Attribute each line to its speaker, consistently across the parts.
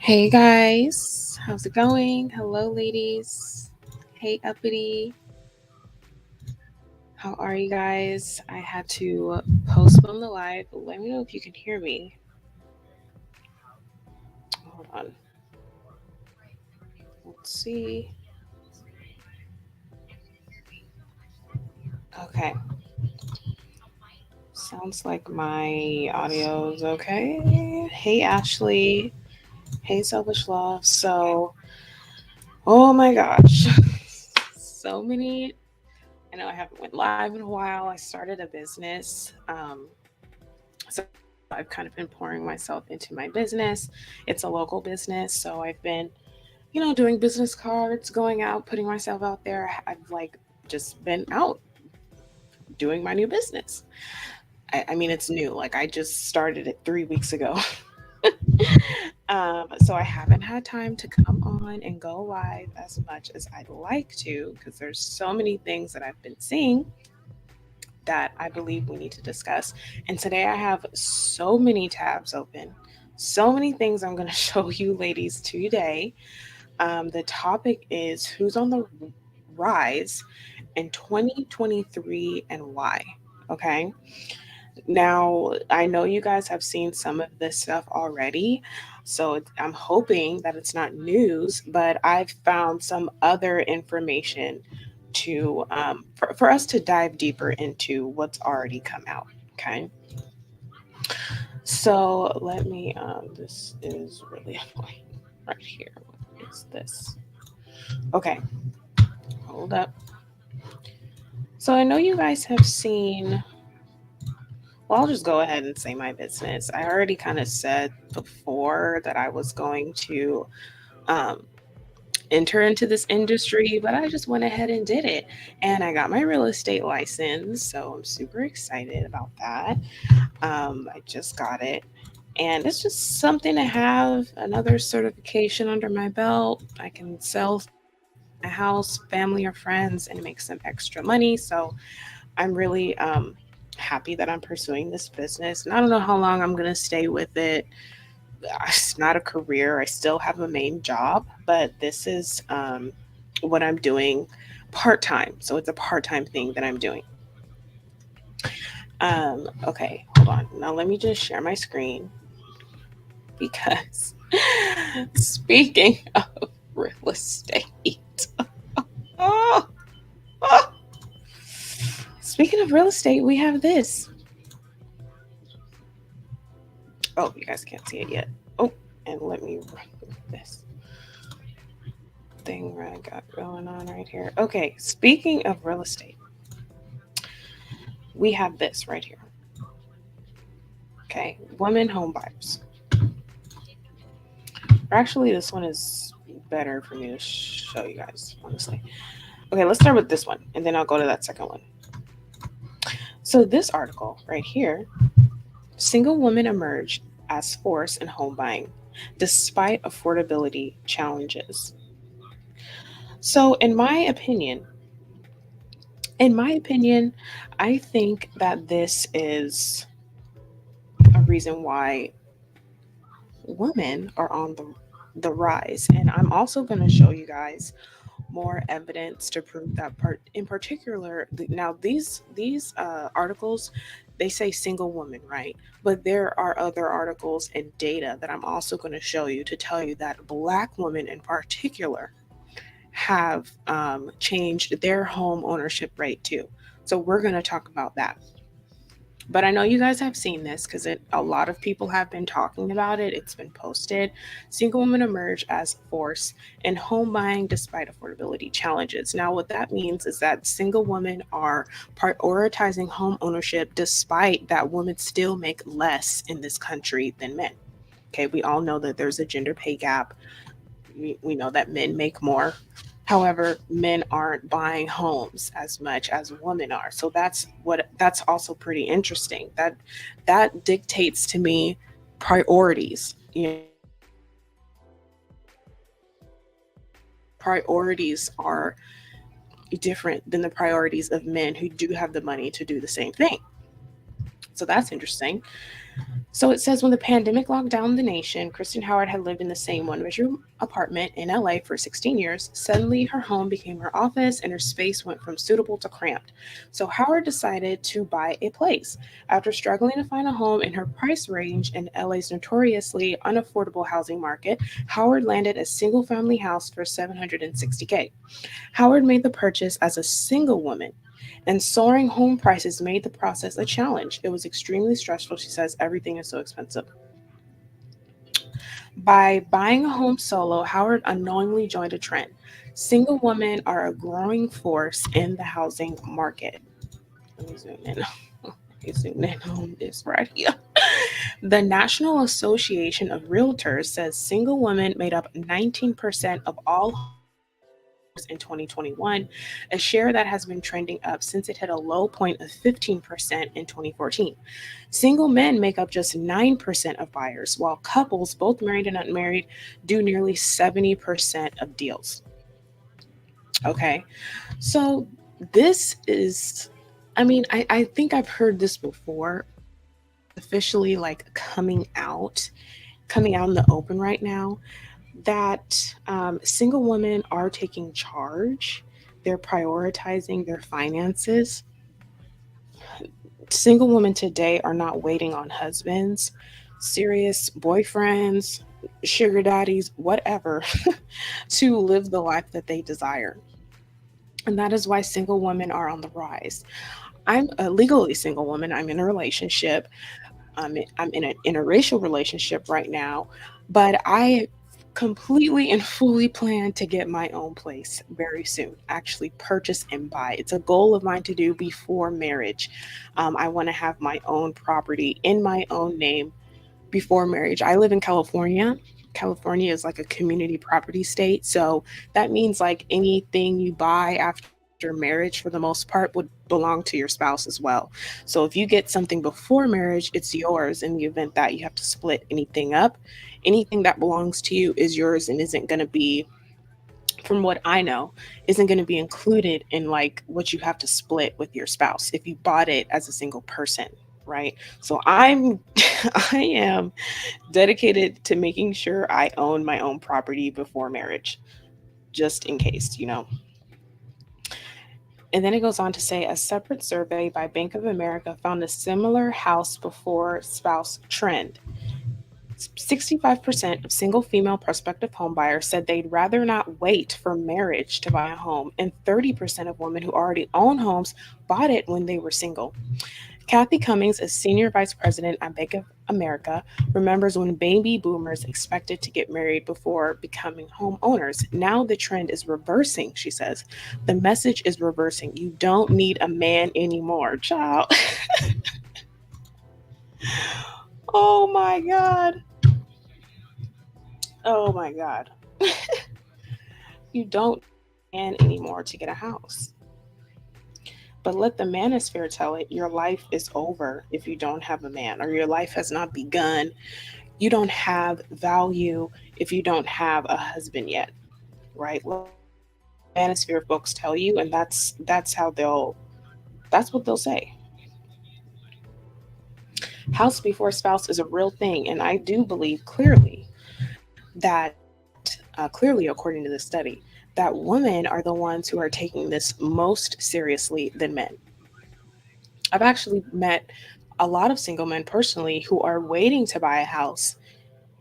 Speaker 1: Hey guys, how's it going? Hello, ladies. Hey, uppity. How are you guys? I had to postpone the live. Let me know if you can hear me. Hold on. Let's see. Okay. Sounds like my audio is okay. Hey, Ashley. Hey, Selfish Love. Oh my gosh. So many. I know I haven't went live in a while. I started a business. So I've kind of been pouring myself into my business. It's a local business, so I've been, doing business cards, going out, putting myself out there. I've like just been out doing my new business. I mean, it's new. Like I just started it 3 weeks ago. So I haven't had time to come on and go live as much as I'd like to because there's so many things that I've been seeing that I believe we need to discuss. And today I have so many tabs open, so many things I'm going to show you ladies today. The topic is who's on the rise in 2023 and why. Okay. Now, I know you guys have seen some of this stuff already. So I'm hoping that it's not news, but I've found some other information for us to dive deeper into what's already come out. Okay. So let me, this is really annoying right here. What is this? Okay. Hold up. So I know you guys have seen, well, I'll just go ahead and say my business. I already kind of said before that I was going to um, enter into this industry, but I just went ahead and did it. And I got my real estate license. So I'm super excited about that. I just got it. And it's just something to have another certification under my belt. I can sell a house, family, or friends, and make some extra money. So I'm really happy that I'm pursuing this business. And I don't know how long I'm going to stay with it. It's not a career. I still have a main job, but this is what I'm doing part time. So it's a part time thing that I'm doing. Okay, hold on. Now let me just share my screen because speaking of real estate, oh, oh, speaking of real estate, we have this. Oh, you guys can't see it yet. Oh, and let me run through this thing I got going on right here. Okay, speaking of real estate, we have this right here. Okay, women home buyers. Or actually, this one is better for me to show you guys, honestly. Okay, let's start with this one, and then I'll go to that second one. So, this article right here, single women emerge as force in home buying despite affordability challenges. So, in my opinion, I think that this is a reason why women are on the rise. And I'm also going to show you guys more evidence to prove that part in particular. Now these articles, they say single woman, right? But there are other articles and data that I'm also going to show you to tell you that black women in particular have changed their home ownership rate too. So we're going to talk about that. But I know you guys have seen this because a lot of people have been talking about it. It's been posted. Single women emerge as a force in home buying despite affordability challenges. Now, what that means is that single women are prioritizing home ownership despite that women still make less in this country than men. Okay, we all know that there's a gender pay gap. We know that men make more. However, men aren't buying homes as much as women are. So that's also pretty interesting. That dictates to me priorities. Priorities are different than the priorities of men who do have the money to do the same thing. So that's interesting. So it says when the pandemic locked down the nation, Kristen Howard had lived in the same one bedroom apartment in LA for 16 years. Suddenly, her home became her office and her space went from suitable to cramped. So Howard decided to buy a place. After struggling to find a home in her price range in LA's notoriously unaffordable housing market, Howard landed a single family house for 760K. Howard made the purchase as a single woman, and soaring home prices made the process a challenge. It was extremely stressful. She says everything is so expensive. By buying a home solo, Howard unknowingly joined a trend. Single women are a growing force in the housing market. Let me zoom in. Let me zoom in on this right here. The National Association of Realtors says single women made up 19% of all home buyers in 2021, a share that has been trending up since it hit a low point of 15% in 2014. Single men make up just 9% of buyers, while couples, both married and unmarried, do nearly 70% of deals. Okay, so this is, I think I've heard this before, but this is officially like coming out in the open right now that single women are taking charge. They're prioritizing their finances. Single women today are not waiting on husbands, serious boyfriends, sugar daddies, whatever, to live the life that they desire. And that is why single women are on the rise. I'm a legally single woman. I'm in a relationship. I'm in an interracial relationship right now, but I completely and fully plan to get my own place very soon. Actually, purchase and buy. It's a goal of mine to do before marriage. I want to have my own property in my own name before marriage. I live in California. California is like a community property state. So that means like anything you buy after marriage, for the most part, would belong to your spouse as well. So if you get something before marriage, it's yours in the event that you have to split anything up. Anything that belongs to you is yours and isn't going to be, from what I know, isn't going to be included in like what you have to split with your spouse if you bought it as a single person, right? So I'm I am dedicated to making sure I own my own property before marriage, just in case, you know. And then it goes on to say a separate survey by Bank of America found a similar house before spouse trend. 65% of single female prospective homebuyers said they'd rather not wait for marriage to buy a home, and 30% of women who already own homes bought it when they were single. Kathy Cummings, a senior vice president at Bank of America, remembers when baby boomers expected to get married before becoming homeowners. Now the trend is reversing, she says. The message is reversing. You don't need a man anymore, child. Oh my God. Oh my God. You don't need a man anymore to get a house. But let the manosphere tell it your life is over if you don't have a man, or your life has not begun. You don't have value if you don't have a husband yet, right? Let the manosphere folks tell you, and that's how that's what they'll say. House before spouse is a real thing, and I do believe clearly, according to the study, that women are the ones who are taking this most seriously than men. I've actually met a lot of single men personally who are waiting to buy a house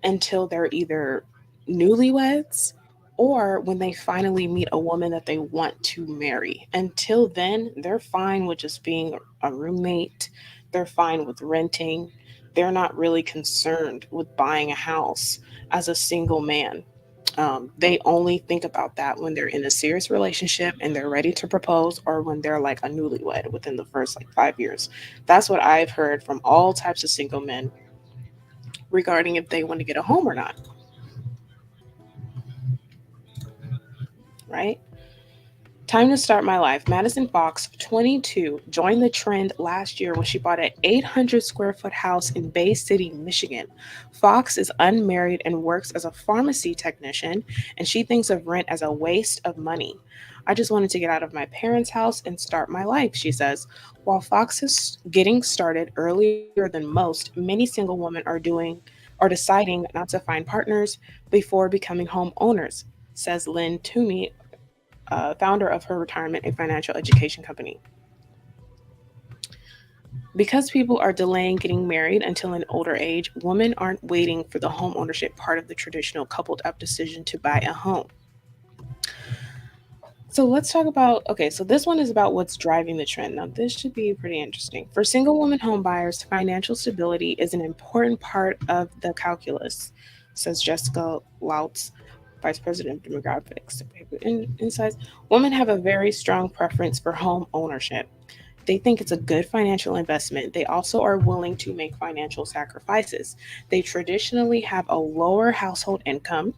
Speaker 1: until they're either newlyweds or when they finally meet a woman that they want to marry. Until then, they're fine with just being a roommate, they're fine with renting. They're not really concerned with buying a house as a single man. They only think about that when they're in a serious relationship and they're ready to propose, or when they're like a newlywed within the first like 5 years. That's what I've heard from all types of single men regarding if they want to get a home or not, right? Time to start my life. Madison Fox, 22, joined the trend last year when she bought an 800 square foot house in Bay City, Michigan. Fox is unmarried and works as a pharmacy technician, and she thinks of rent as a waste of money. I just wanted to get out of my parents' house and start my life, she says. While Fox is getting started earlier than most, many single women are deciding not to find partners before becoming homeowners, says Lynn Toomey, founder of Her Retirement, a financial education company. Because people are delaying getting married until an older age, women aren't waiting for the home ownership part of the traditional coupled up decision to buy a home. So let's talk about okay, so this one is about what's driving the trend. Now, this should be pretty interesting. For single woman home buyers, financial stability is an important part of the calculus, says Jessica Lautz, Vice President of Demographics. Insights. Women have a very strong preference for home ownership. They think it's a good financial investment. They also are willing to make financial sacrifices. They traditionally have a lower household income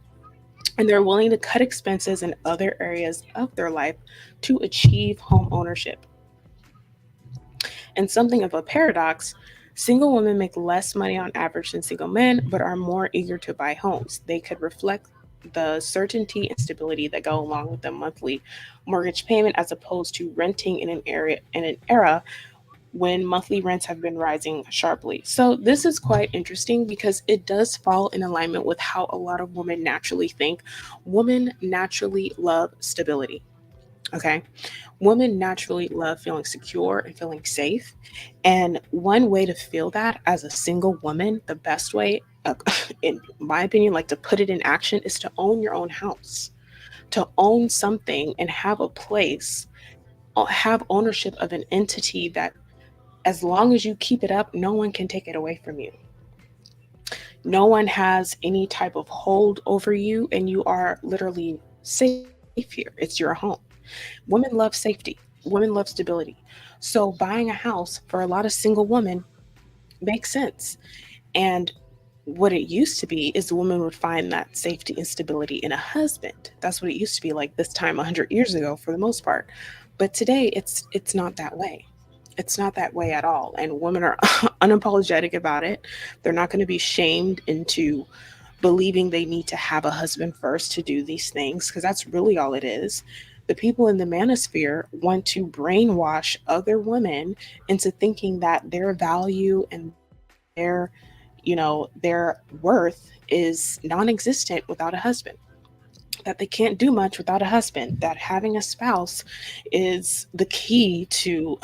Speaker 1: and they're willing to cut expenses in other areas of their life to achieve home ownership. And something of a paradox, single women make less money on average than single men, but are more eager to buy homes. They could reflect the certainty and stability that go along with the monthly mortgage payment as opposed to renting in an era when monthly rents have been rising sharply. So this is quite interesting because it does fall in alignment with how a lot of women naturally think. Women naturally love stability. Okay. Women naturally love feeling secure and feeling safe. And one way to feel that as a single woman, the best way, in my opinion, like to put it in action is to own your own house, to own something and have a place, have ownership of an entity that as long as you keep it up, no one can take it away from you. No one has any type of hold over you, and you are literally safe here. It's your home. Women love safety, women love stability. So, buying a house for a lot of single women makes sense. And what it used to be is the woman would find that safety and stability in a husband. That's what it used to be like this time 100 years ago for the most part. But today it's not that way. It's not that way at all. And women are unapologetic about it. They're not going to be shamed into believing they need to have a husband first to do these things because that's really all it is. The people in the manosphere want to brainwash other women into thinking that their value and their worth is non-existent without a husband, that they can't do much without a husband, that having a spouse is the key to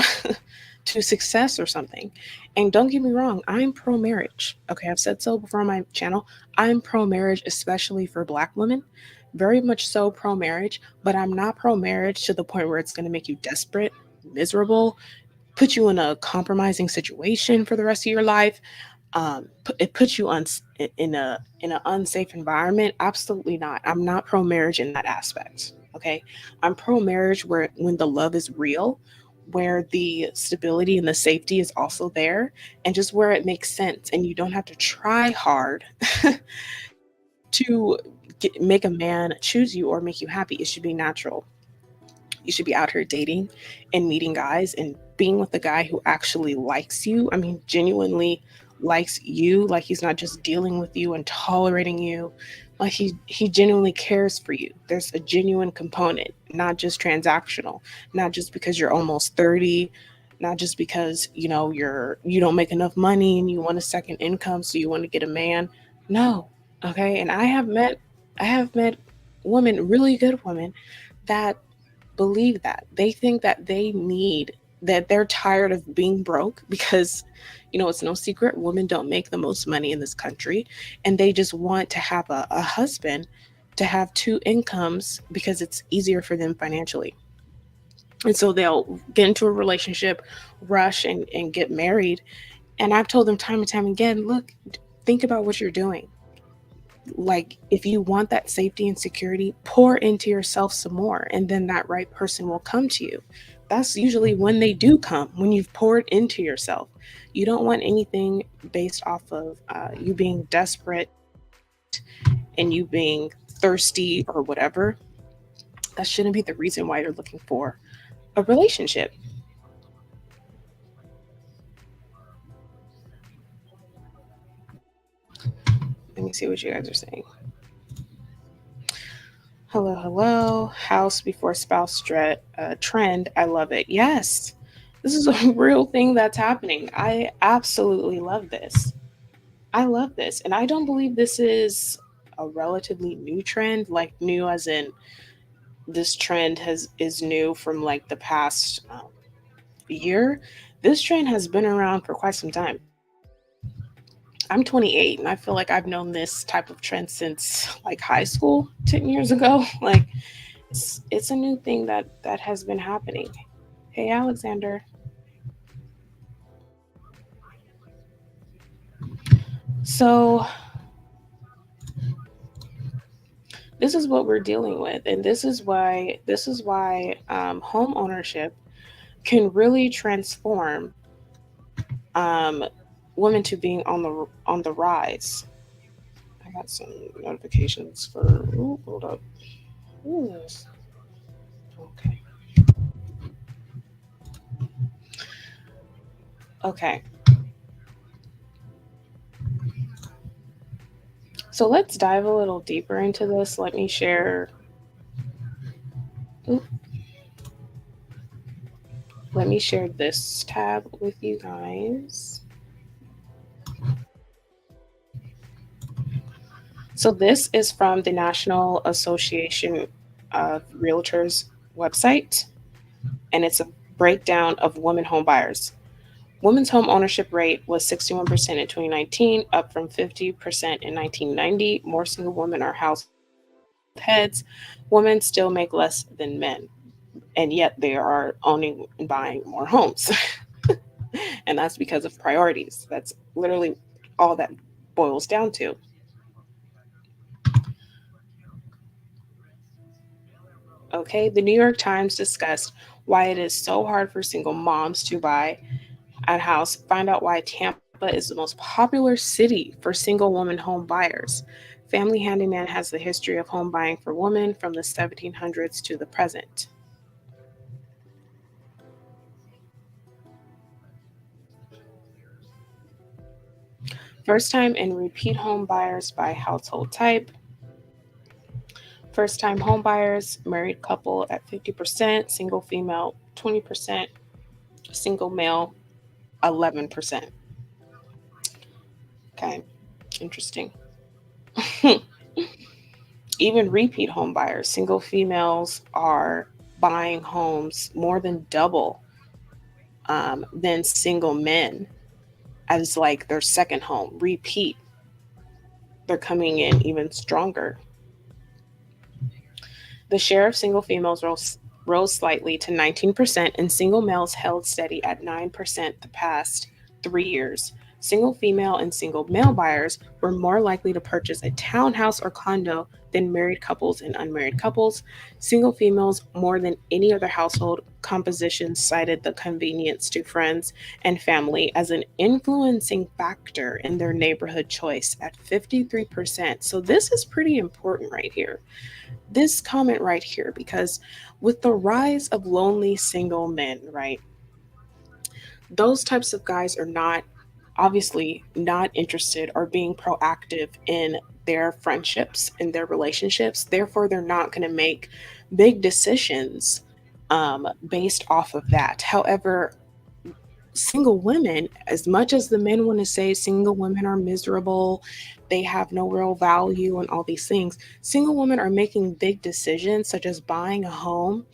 Speaker 1: to success or something. And don't get me wrong, I'm pro marriage. Okay, I've said so before on my channel. I'm pro marriage, especially for black women. Very much so pro marriage, but I'm not pro marriage to the point where it's going to make you desperate, miserable, put you in a compromising situation for the rest of your life. It puts you in an unsafe environment. Absolutely not. I'm not pro marriage in that aspect. Okay, I'm pro marriage where when the love is real, where the stability and the safety is also there, and just where it makes sense, and you don't have to try hard to make a man choose you or make you happy. It should be natural. You should be out here dating and meeting guys and being with the guy who actually likes you. I mean, genuinely likes you, like he's not just dealing with you and tolerating you. Like he genuinely cares for you. There's a genuine component, not just transactional, not just because you're almost 30, not just because, you don't make enough money and you want a second income so you want to get a man. No. Okay? And I have met women, really good women that believe that. They think that that they're tired of being broke because, it's no secret, women don't make the most money in this country. And they just want to have a husband to have two incomes because it's easier for them financially. And so they'll get into a relationship, rush and get married. And I've told them time and time again, look, think about what you're doing. Like, if you want that safety and security, pour into yourself some more and then that right person will come to you. That's usually when they do come, when you've poured into yourself. You don't want anything based off of you being desperate and you being thirsty or whatever. That shouldn't be the reason why you're looking for a relationship. Let me see what you guys are saying. Hello, hello. House before spouse trend. I love it. Yes, this is a real thing that's happening. I absolutely love this. I love this. And I don't believe this is a relatively new trend, like new as in this trend has is new from like the past year. This trend has been around for quite some time. I'm 28 and I feel like I've known this type of trend since like high school 10 years ago. Like it's a new thing that has been happening. Hey Alexander. So this is what we're dealing with, and this is why home ownership can really transform um, women to being on the rise. I got some notifications for. Ooh, hold up. Who is this? Okay. Okay. So let's dive a little deeper into this. Let me share. Oop, let me share this tab with you guys. So this is from the National Association of Realtors website, and it's a breakdown of women home buyers. Women's home ownership rate was 61% in 2019, up from 50% in 1990. More single women are household heads. Women still make less than men, and yet they are owning and buying more homes. And that's because of priorities. That's literally all that boils down to. Okay, the New York Times discussed why it is so hard for single moms to buy a house. Find out why Tampa is the most popular city for single woman home buyers. Family Handyman has the history of home buying for women from the 1700s to the present. First time and repeat home buyers by household type. First time home buyers, married couple at 50%, single female 20%, single male 11%. Okay, interesting. Even repeat home buyers, single females are buying homes more than double than single men as like their second home. Repeat, they're coming in even stronger. The share of single females rose slightly to 19%, and single males held steady at 9% the past 3 years. Single female and single male buyers were more likely to purchase a townhouse or condo than married couples and unmarried couples. Single females, more than any other household composition, cited the convenience to friends and family as an influencing factor in their neighborhood choice at 53%. So, this is pretty important right here, this comment right here, because with the rise of lonely single men, right, those types of guys are not obviously not interested or being proactive in their friendships and their relationships. Therefore, they're not going to make big decisions based off of that. However, single women, as much as the men want to say single women are miserable, they have no real value, and all these things, single women are making big decisions, such as buying a home,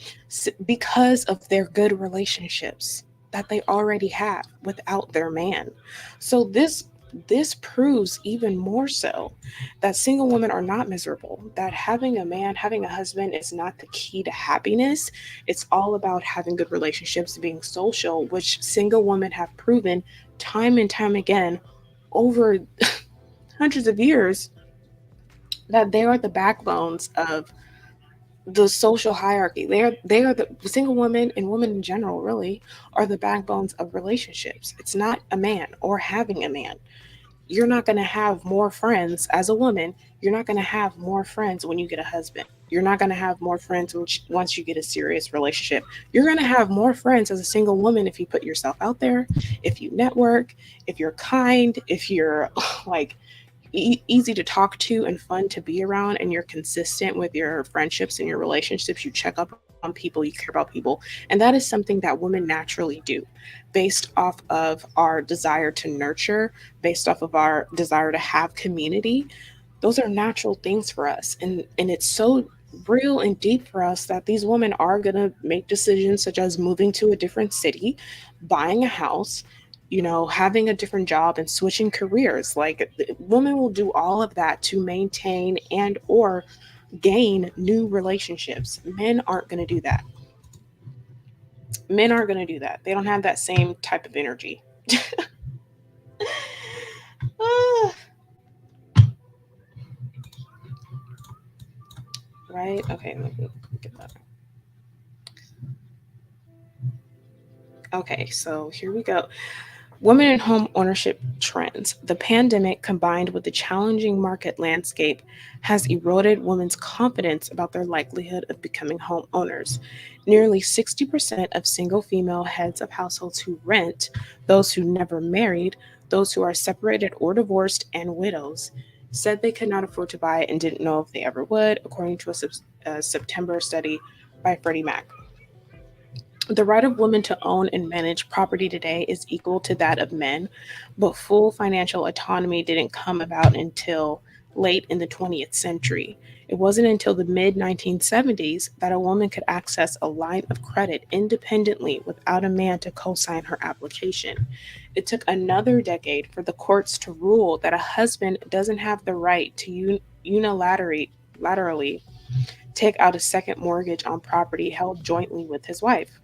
Speaker 1: because of their good relationships that they already have without their man. So this proves even more so that single women are not miserable, that having a man, having a husband is not the key to happiness. It's all about having good relationships, being social, which single women have proven time and time again over hundreds of years that they are the backbones of the social hierarchy. They are the single women and women in general really are the backbones of relationships. It's not a man or having a man. You're not going to have more friends as a woman. You're not going to have more friends when you get a husband. You're not going to have more friends once you get a serious relationship. You're going to have more friends as a single woman if you put yourself out there, if you network, if you're kind, if you're like easy to talk to and fun to be around, and you're consistent with your friendships and your relationships. You check up on people, you care about people, and that is something that women naturally do, based off of our desire to nurture, based off of our desire to have community. Those are natural things for us, and it's so real and deep for us that these women are going to make decisions such as moving to a different city, buying a house, having a different job and switching careers. Like, women will do all of that to maintain and or gain new relationships. Men aren't going to do that. Men aren't going to do that. They don't have that same type of energy. Ah, right? Okay, let me get that. Okay, so here we go. Women in home ownership trends. The pandemic, combined with the challenging market landscape, has eroded women's confidence about their likelihood of becoming homeowners. Nearly 60% of single female heads of households who rent, those who never married, those who are separated or divorced, and widows, said they could not afford to buy and didn't know if they ever would, according to a September study by Freddie Mac. The right of women to own and manage property today is equal to that of men, but full financial autonomy didn't come about until late in the 20th century. It wasn't until the mid 1970s that a woman could access a line of credit independently without a man to co sign her application. It took another decade for the courts to rule that a husband doesn't have the right to laterally take out a second mortgage on property held jointly with his wife.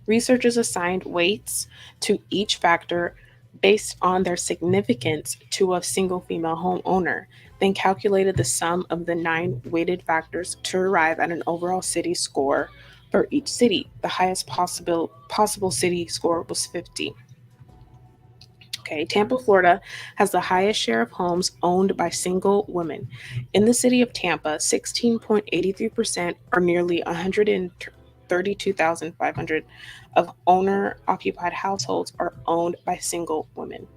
Speaker 1: Researchers assigned weights to each factor based on their significance to a single female homeowner, then calculated the sum of the nine weighted factors to arrive at an overall city score for each city. The highest possible city score was 50. Okay, Tampa, Florida has the highest share of homes owned by single women. In the city of Tampa, 16.83%, or nearly 132,500 of owner occupied households are owned by single women.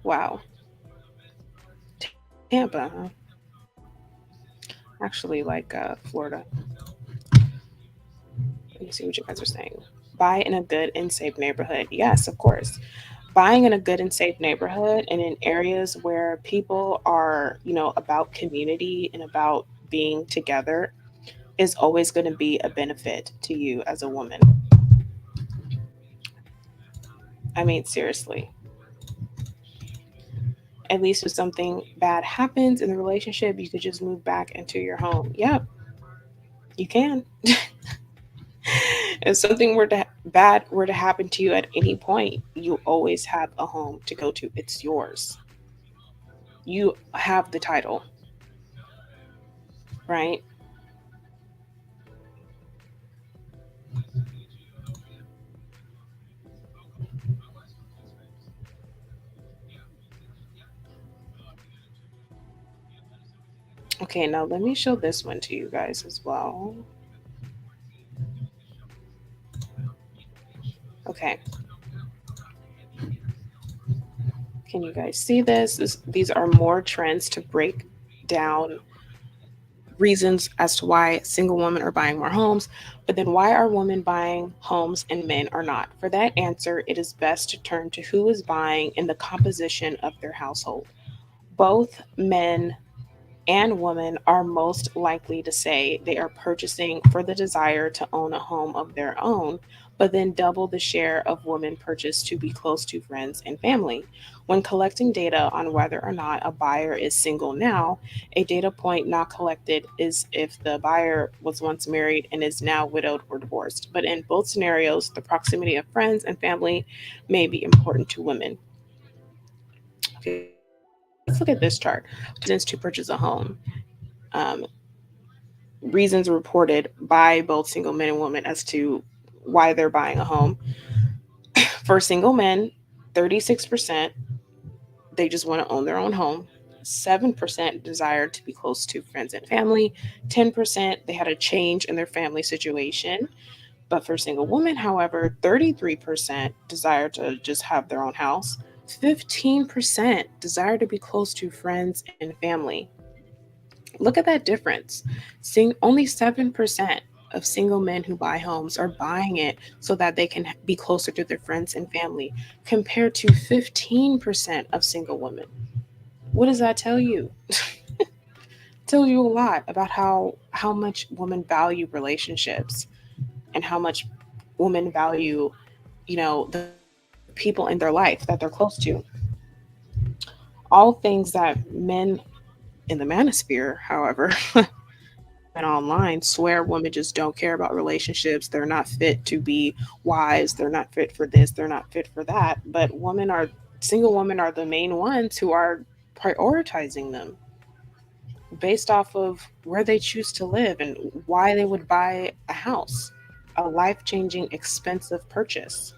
Speaker 1: Wow. Tampa, huh? Actually, like Florida. Let me see what you guys are saying. Buy in a good and safe neighborhood. Yes, of course. Buying in a good and safe neighborhood and in areas where people are, about community and about being together is always going to be a benefit to you as a woman. I mean, seriously. At least if something bad happens in the relationship, you could just move back into your home. Yep, you can. If something bad were to happen to you at any point, you always have a home to go to. It's yours. You have the title, right? Okay, now let me show this one to you guys as well. Okay, can you guys see these are more trends to break down reasons as to why single women are buying more homes, but then why are women buying homes and men are not? For that answer, it is best to turn to who is buying and the composition of their household. Both men and women are most likely to say they are purchasing for the desire to own a home of their own, but then double the share of women purchase to be close to friends and family. When collecting data on whether or not a buyer is single now, a data point not collected is if the buyer was once married and is now widowed or divorced. But in both scenarios, the proximity of friends and family may be important to women. Okay, let's look at this chart. Reasons to purchase a home. Um, Reasons reported by both single men and women as to why they're buying a home. For single men, 36%, they just want to own their own home. 7% desire to be close to friends and family. 10%, they had a change in their family situation. But for single women, however, 33% desire to just have their own house, 15% desire to be close to friends and family. Look at that difference. Only 7% of single men who buy homes are buying it so that they can be closer to their friends and family, compared to 15% of single women. What does that tell you? Tells you a lot about how much women value relationships and how much women value, the people in their life that they're close to. All things that men in the manosphere, however, women online swear women just don't care about relationships. They're not fit to be wives. They're not fit for this. They're not fit for that. But single women are the main ones who are prioritizing them based off of where they choose to live and why they would buy a house, a life changing, expensive purchase.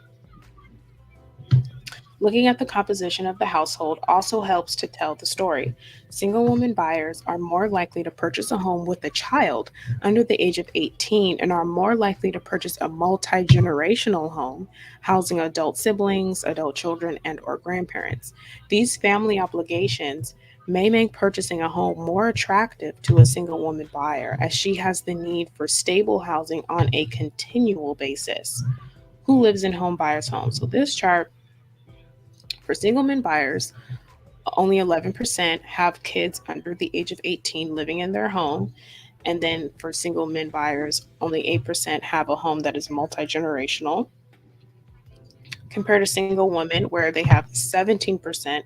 Speaker 1: Looking at the composition of the household also helps to tell the story. Single woman buyers are more likely to purchase a home with a child under the age of 18 and are more likely to purchase a multi-generational home housing adult siblings, adult children, and or grandparents. These family obligations may make purchasing a home more attractive to a single woman buyer as she has the need for stable housing on a continual basis. Who lives in home buyers' homes? So this chart for single men buyers, only 11% have kids under the age of 18 living in their home. And then for single men buyers, only 8% have a home that is multi generational, compared to single women, where they have 17%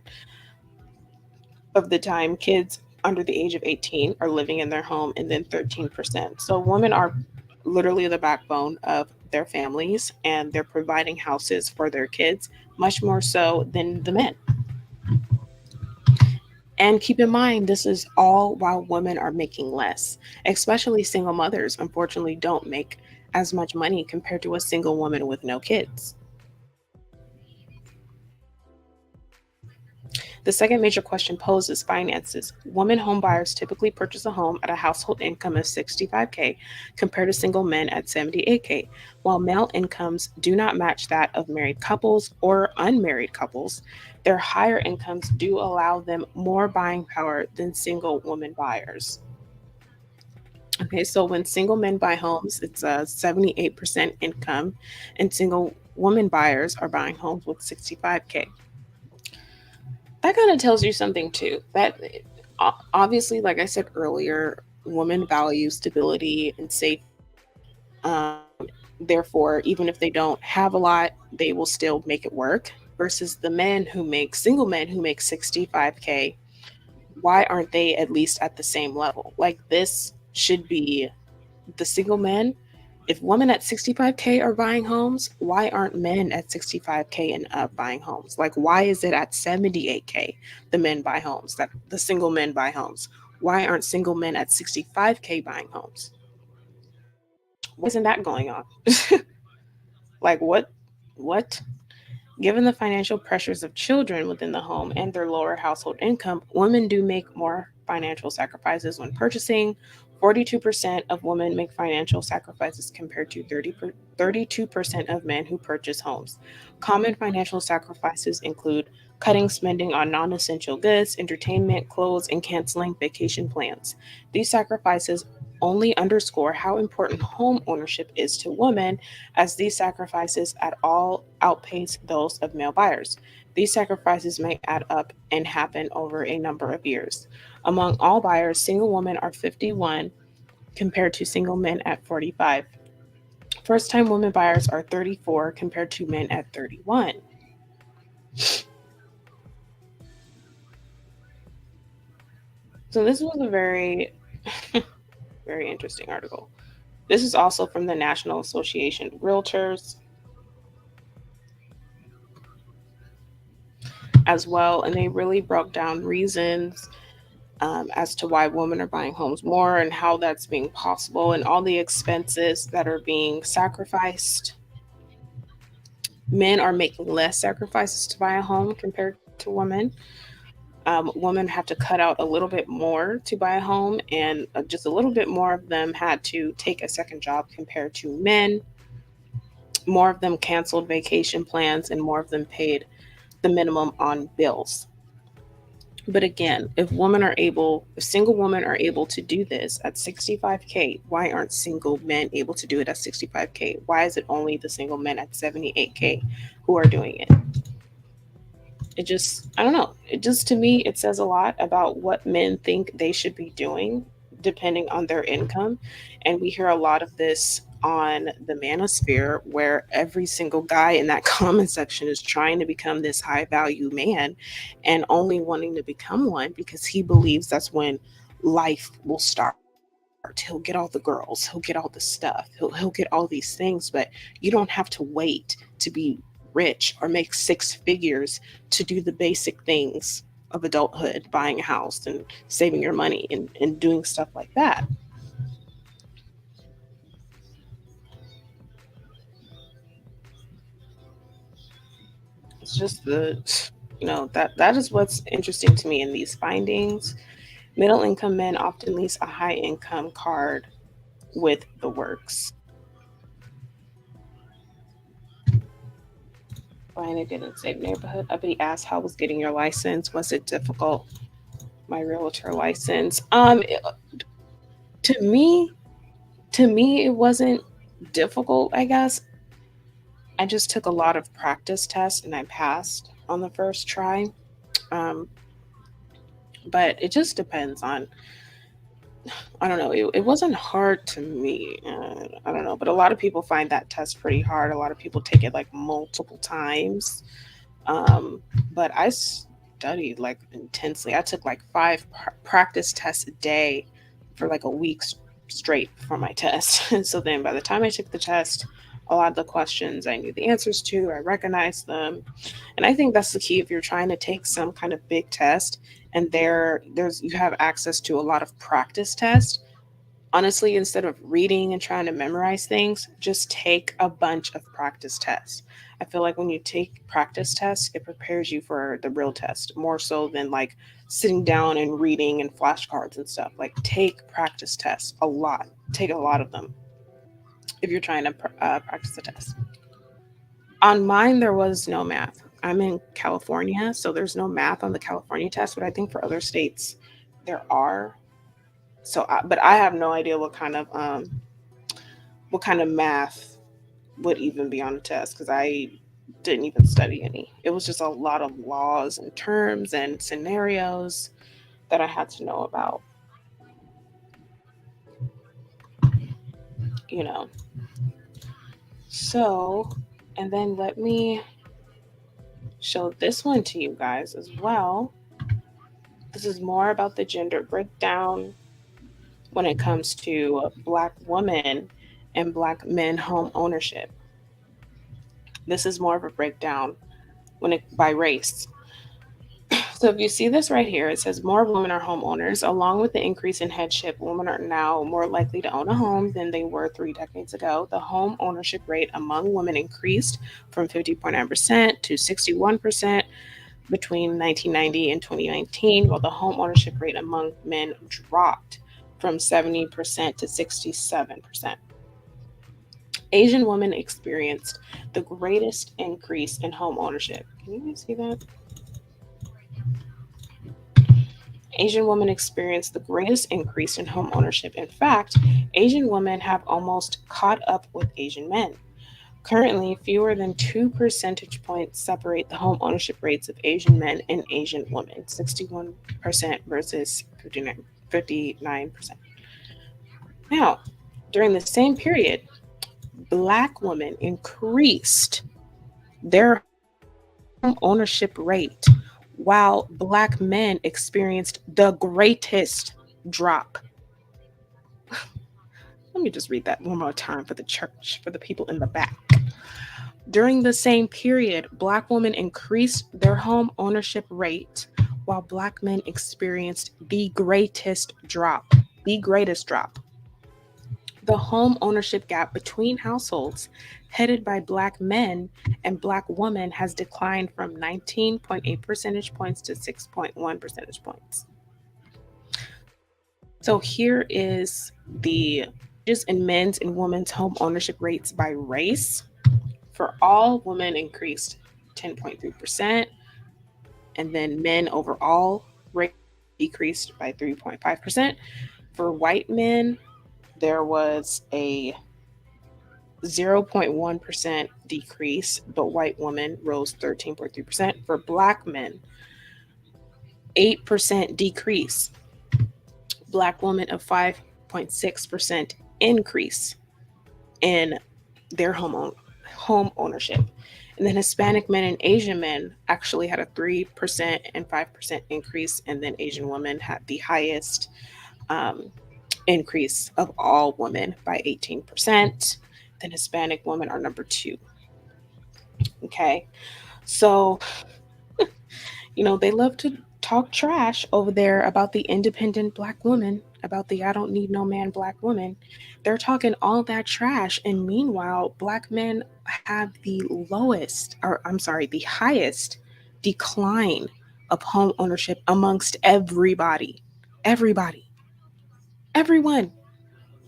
Speaker 1: of the time kids under the age of 18 are living in their home, and then 13%. So women are literally the backbone of their families and they're providing houses for their kids much more so than the men. And keep in mind, this is all while women are making less, especially single mothers, unfortunately, don't make as much money compared to a single woman with no kids. The second major question posed is finances. Women homebuyers typically purchase a home at a household income of 65K compared to single men at 78K. While male incomes do not match that of married couples or unmarried couples, their higher incomes do allow them more buying power than single women buyers. Okay, so when single men buy homes, it's a 78% income, and single women buyers are buying homes with 65K. That kind of tells you something too. That obviously, like I said earlier, women value stability and safety. Therefore, even if they don't have a lot, they will still make it work. Versus the single men who make 65K, why aren't they at least at the same level? Like this should be the single men. If women at 65K are buying homes, why aren't men at 65K and up buying homes? Like, why is it at 78K the men buy homes, that the single men buy homes? Why aren't single men at 65K buying homes? Why isn't that going on? Like, what? What? Given the financial pressures of children within the home and their lower household income, women do make more financial sacrifices when purchasing. 42% of women make financial sacrifices compared to 32% of men who purchase homes. Common financial sacrifices include cutting spending on non essential goods, entertainment, clothes, and canceling vacation plans. These sacrifices only underscore how important home ownership is to women, as these sacrifices at all outpace those of male buyers. These sacrifices may add up and happen over a number of years. Among all buyers, single women are 51 compared to single men at 45. First time women buyers are 34 compared to men at 31. So this was a very, very interesting article. This is also from the National Association of Realtors as well, and they really broke down reasons as to why women are buying homes more and how that's being possible and all the expenses that are being sacrificed. Men are making less sacrifices to buy a home compared to women. Women have to cut out a little bit more to buy a home, and just a little bit more of them had to take a second job compared to men. More of them canceled vacation plans, and more of them paid the minimum on bills. But again, if single women are able to do this at 65K, why aren't single men able to do it at 65K? Why is it only the single men at 78K who are doing it? It just, I don't know. It just, to me, it says a lot about what men think they should be doing depending on their income. And we hear a lot of this on the manosphere, where every single guy in that comment section is trying to become this high value man and only wanting to become one because he believes that's when life will start. He'll get all the girls, he'll get all the stuff, he'll get all these things, but you don't have to wait to be rich or make six figures to do the basic things of adulthood, buying a house and saving your money and doing stuff like that. It's just that is what's interesting to me in these findings. Middle income men often lease a high income card with the works. Buying a good and safe neighborhood. Uppity asked, how was getting your license? Was it difficult? My realtor license. To me, it wasn't difficult, I guess. I just took a lot of practice tests and I passed on the first try. Um, but it just depends on, I don't know, it wasn't hard to me. I don't know, but a lot of people find that test pretty hard. A lot of people take it like multiple times. Um, but I studied like intensely. I took like five practice tests a day for like a week straight for my test. And so then by the time I took the test, a lot of the questions I knew the answers to, I recognized them. And I think that's the key if you're trying to take some kind of big test and there's you have access to a lot of practice tests. Honestly, instead of reading and trying to memorize things, just take a bunch of practice tests. I feel like when you take practice tests, it prepares you for the real test more so than like sitting down and reading and flashcards and stuff. Like, take practice tests a lot. Take a lot of them if you're trying to practice the test. On mine, there was no math. I'm in California, so there's no math on the California test, but I think for other states there are. But I have no idea what kind of math would even be on the test because I didn't even study any. It was just a lot of laws and terms and scenarios that I had to know about, you know. So, and then let me show this one to you guys as well. This is more about the gender breakdown when it comes to Black women and Black men home ownership. This is more of a breakdown by race. So if you see this right here, it says more women are homeowners. Along with the increase in headship, women are now more likely to own a home than they were 3 decades ago. The home ownership rate among women increased from 50.9% to 61% between 1990 and 2019, while the home ownership rate among men dropped from 70% to 67%. Asian women experienced the greatest increase in home ownership. Can you guys see that? Asian women experience the greatest increase in home ownership. In fact, Asian women have almost caught up with Asian men. Currently, fewer than 2 percentage points separate the home ownership rates of Asian men and Asian women, 61% versus 59%. Now, during the same period, Black women increased their home ownership rate while Black men experienced the greatest drop. Let me just read that one more time for the church, for the people in the back. During the same period, Black women increased their home ownership rate while Black men experienced the greatest drop. The greatest drop. The home ownership gap between households headed by Black men and Black women has declined from 19.8 percentage points to 6.1 percentage points. So here is the changes in men's and women's home ownership rates by race. for all, women increased 10.3%, and then men overall rates decreased by 3.5%. For white men, there was a 0.1% decrease, but white women rose 13.3%. For black men, 8% decrease, black women a 5.6% increase in their home ownership. And then Hispanic men and Asian men actually had a 3% and 5% increase, and then Asian women had the highest um, increase of all women by 18%. Then Hispanic women are number two. Okay. So, they love to talk trash over there about the independent black woman, about the I don't need no man black woman. They're talking all that trash. And meanwhile, black men have the lowest, or I'm sorry, the highest decline of home ownership amongst everybody. Everybody. Everyone.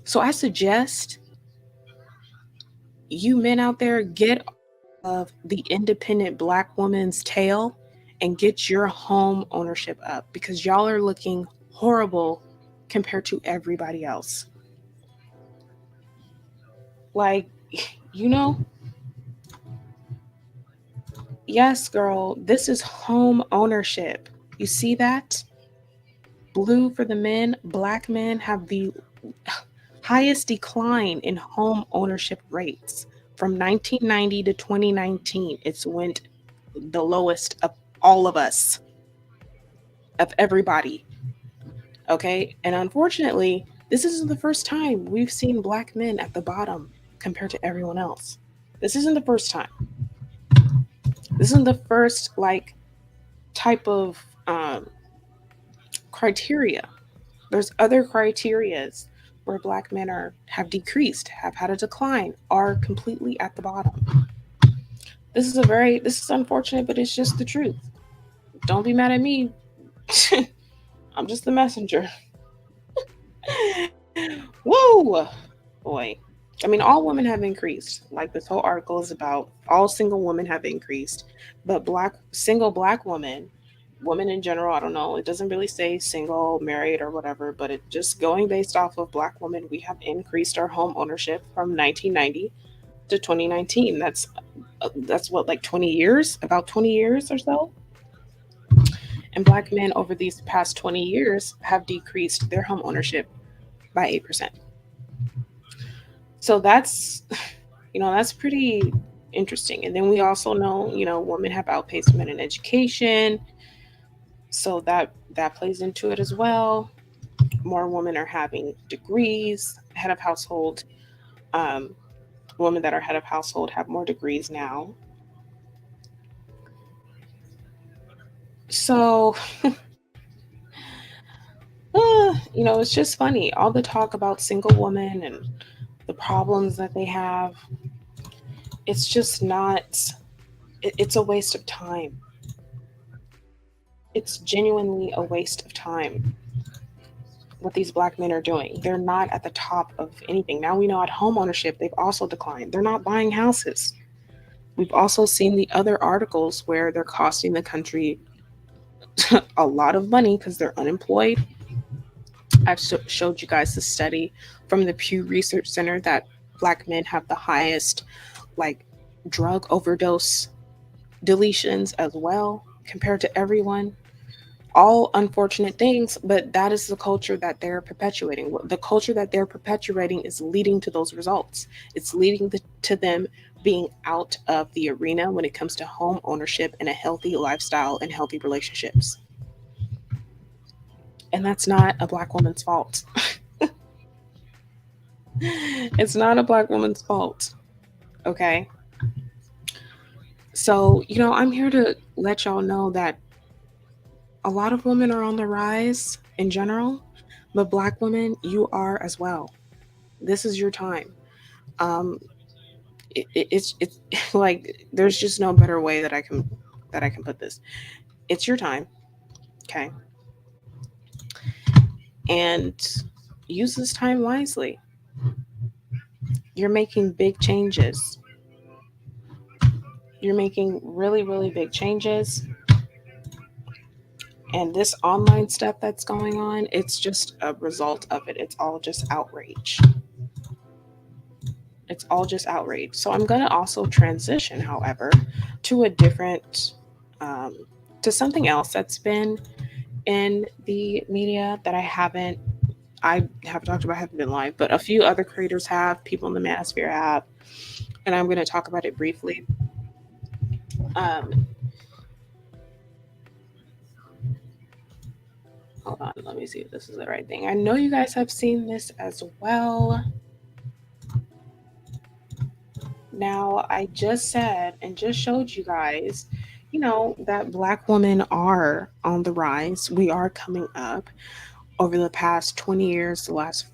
Speaker 1: So I suggest you men out there get off of the independent black woman's tail and get your home ownership up, because y'all are looking horrible compared to everybody else. Like, you know, yes, girl, this is home ownership. You see that? Blue for the men, black men have the highest decline in home ownership rates. From 1990 to 2019, it's went the lowest of all of us, of everybody. Okay. And unfortunately, this isn't the first time we've seen black men at the bottom compared to everyone else. This isn't the first time. This isn't the first, like, type of criteria. There's other criterias where black men have decreased, have had a decline, are completely at the bottom. This is unfortunate, but it's just the truth. Don't be mad at me. I'm just the messenger. Whoa, boy. I mean, all women have increased. Like, this whole article is about all single women have increased, but single black women in general, I don't know. It doesn't really say single, married, or whatever, but it just going based off of black women, we have increased our home ownership from 1990 to 2019. That's what, like 20 years, about 20 years or so. And black men over these past 20 years have decreased their home ownership by 8%. So that's pretty interesting. And then we also know, women have outpaced men in education. So that plays into it as well. More women are having degrees, head of household. Um, Women that are head of household have more degrees now. So, it's just funny. All the talk about single women and the problems that they have, it's just not, it's a waste of time. It's genuinely a waste of time what these black men are doing. They're not at the top of anything. Now we know at home ownership, they've also declined. They're not buying houses. We've also seen the other articles where they're costing the country a lot of money because they're unemployed. I've showed you guys the study from the Pew Research Center that black men have the highest, like, drug overdose deletions as well compared to everyone. All unfortunate things, but that is the culture that they're perpetuating. The culture that they're perpetuating is leading to those results. It's leading to them being out of the arena when it comes to home ownership and a healthy lifestyle and healthy relationships. And that's not a black woman's fault. It's not a black woman's fault. Okay. So, I'm here to let y'all know that a lot of women are on the rise in general, but black women, you are as well. This is your time. Um, it's like there's just no better way that I can put this. It's your time, okay, and use this time wisely. You're making big changes. You're making really, really big changes. And this online stuff that's going on, it's just a result of it. It's all just outrage. It's all just outrage. So I'm going to also transition, however, to a different, um, to something else that's been in the media that I have talked about, haven't been live, but a few other creators have, people in the manosphere have, and I'm going to talk about it briefly. Um, Hold on, let me see if this is the right thing. I know you guys have seen this as well. Now, I just said and just showed you guys, that Black women are on the rise. We are coming up. Over the past 20 years, the last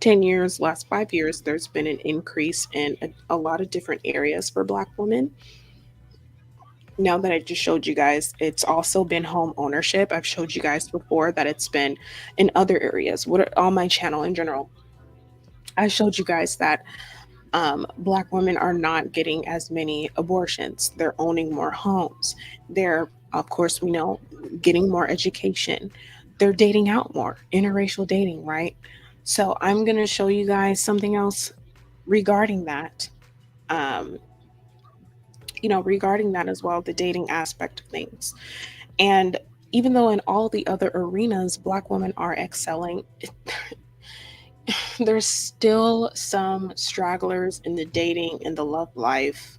Speaker 1: 10 years, last 5 years, there's been an increase in a lot of different areas for Black women. Now that I just showed you guys, it's also been home ownership. I've showed you guys before that it's been in other areas. On my channel in general, I showed you guys that Black women are not getting as many abortions. They're owning more homes. They're, of course, we know, getting more education. They're dating out more, interracial dating, right? So I'm going to show you guys something else regarding that. Um, regarding that as well, the dating aspect of things. And even though in all the other arenas, Black women are excelling, there's still some stragglers in the dating and the love life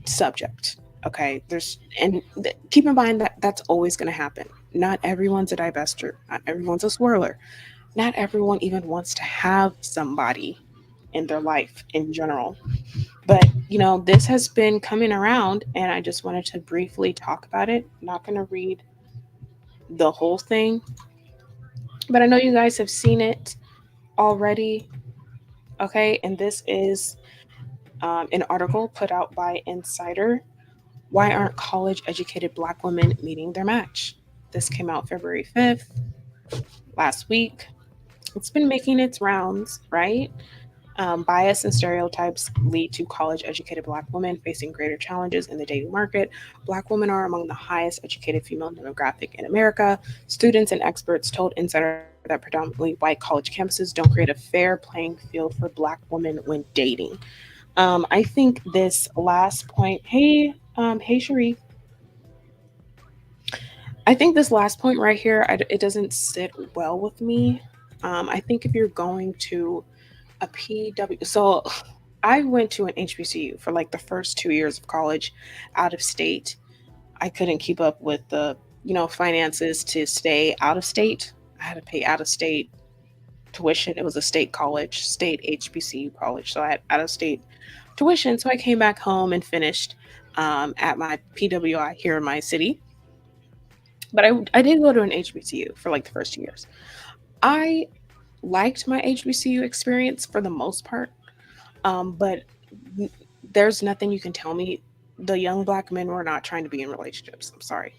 Speaker 1: subject. Okay, keep in mind that that's always going to happen. Not everyone's a divester, not everyone's a swirler, not everyone even wants to have somebody in their life in general. But this has been coming around, and I just wanted to briefly talk about it. I'm not going to read the whole thing, but I know you guys have seen it already. Okay, and this is an article put out by Insider. Why aren't college educated Black women meeting their match? This came out February 5th, last week. It's been making its rounds, right? Bias and stereotypes lead to college educated Black women facing greater challenges in the dating market. Black women are among the highest educated female demographic in America. Students and experts told Insider that predominantly white college campuses don't create a fair playing field for Black women when dating. I think this last point, hey, Sharif, I think this last point right here, it doesn't sit well with me. I think if you're going to a PW, so I went to an HBCU for like the first 2 years of college out of state. I couldn't keep up with the, finances to stay out of state. I had to pay out of state tuition. It was a state college, state HBCU college. So I had out of state tuition. So I came back home and finished at my PWI here in my city. But I did go to an HBCU for like the first 2 years. I liked my HBCU experience for the most part, but there's nothing you can tell me. The young Black men were not trying to be in relationships. I'm sorry.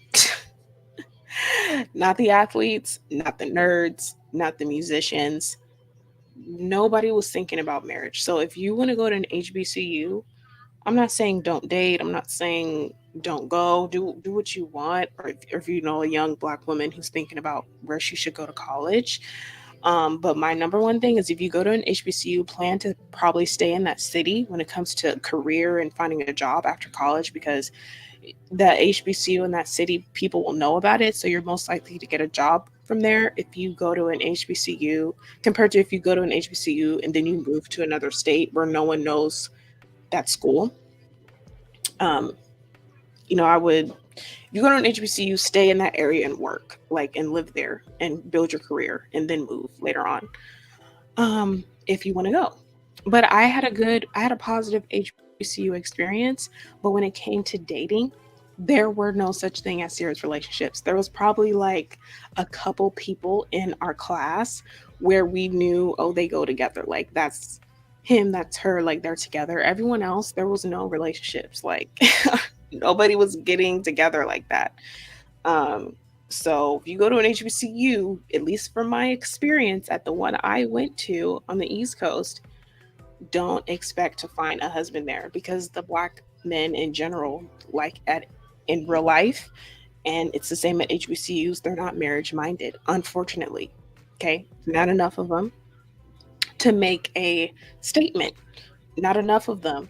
Speaker 1: Not the athletes, not the nerds, not the musicians. Nobody was thinking about marriage. So if you want to go to an HBCU, I'm not saying don't date. I'm not saying don't go. Do what you want. Or if you know a young Black woman who's thinking about where she should go to college. But my number one thing is if you go to an HBCU, plan to probably stay in that city when it comes to career and finding a job after college, because that HBCU in that city, people will know about it. So you're most likely to get a job from there if you go to an HBCU compared to if you go to an HBCU and then you move to another state where no one knows that school. Um, I would, if you go to an HBCU, stay in that area and work, like, and live there and build your career and then move later on. If you want to go. But I had a positive HBCU experience. But when it came to dating, there were no such thing as serious relationships. There was probably like a couple people in our class where we knew, oh, they go together. Like that's him, that's her, like they're together. Everyone else, there was no relationships. Like nobody was getting together like that. Um, so if you go to an HBCU, at least from my experience at the one I went to on the East Coast, don't expect to find a husband there because the black men in general, like at in real life, and it's the same at HBCUs. They're not marriage minded, unfortunately. Okay, not enough of them to make a statement. Not enough of them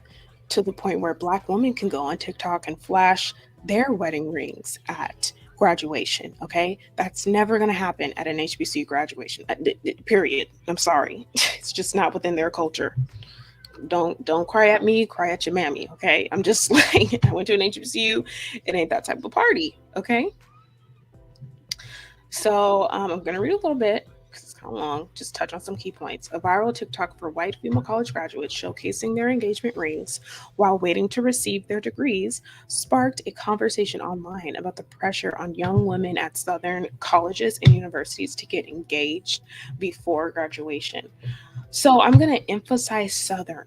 Speaker 1: to the point where Black women can go on TikTok and flash their wedding rings at graduation. Okay, that's never going to happen at an HBCU graduation. Period. I'm sorry, it's just not within their culture. Don't cry at me, cry at your mammy. Okay, I'm just like, I went to an HBCU. It ain't that type of party. Okay, so I'm going to read a little bit because it's kind of long, just touch on some key points. A viral TikTok for white female college graduates showcasing their engagement rings while waiting to receive their degrees sparked a conversation online about the pressure on young women at Southern colleges and universities to get engaged before graduation. So I'm going to emphasize Southern.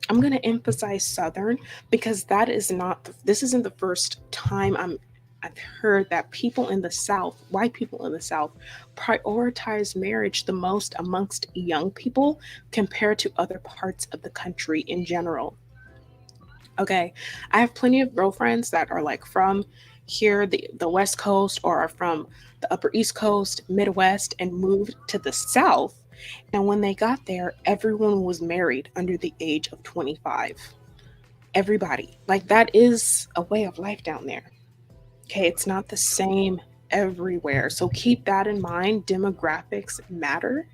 Speaker 1: I'm going to emphasize Southern because that is not, this isn't the first time I've heard that people in the South, white people in the South, prioritize marriage the most amongst young people compared to other parts of the country in general. Okay. I have plenty of girlfriends that are like from here, the West Coast, or are from the Upper East Coast, Midwest, and moved to the South. And when they got there, everyone was married under the age of 25. Everybody. Like, that is a way of life down there. Okay. It's not the same everywhere. So keep that in mind. Demographics matter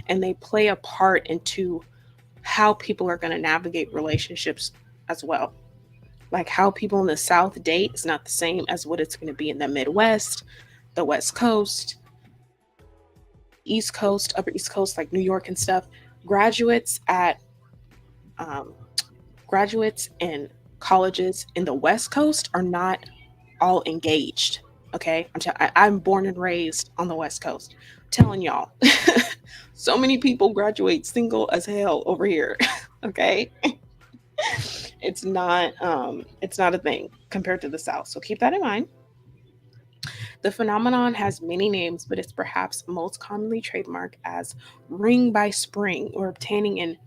Speaker 1: and they play a part into how people are going to navigate relationships as well. Like how people in the South date is not the same as what it's going to be in the Midwest, the West Coast, East Coast, Upper East Coast, like New York and stuff. Graduates at um, graduates in colleges in the West Coast are not all engaged. Okay, I'm born and raised on the West Coast. I'm telling y'all, so many people graduate single as hell over here. Okay, it's not a thing compared to the South. So keep that in mind. The phenomenon has many names, but it's perhaps most commonly trademarked as ring by spring or obtaining an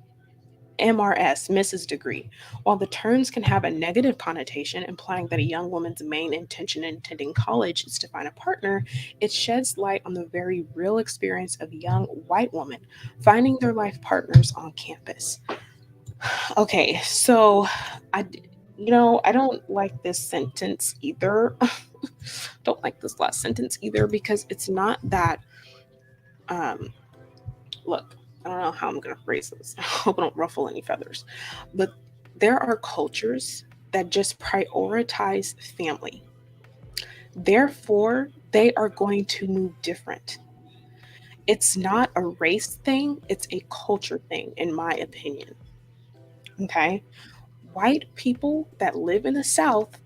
Speaker 1: MRS, Mrs. degree. While the terms can have a negative connotation, implying that a young woman's main intention in attending college is to find a partner, it sheds light on the very real experience of young white women finding their life partners on campus. Okay, so I, I don't like this sentence either. Don't like this last sentence either because it's not that. Um, Look, I don't know how I'm gonna phrase this. I hope I don't ruffle any feathers, but there are cultures that just prioritize family. Therefore, they are going to move different. It's not a race thing; it's a culture thing, in my opinion. Okay, white people that live in the South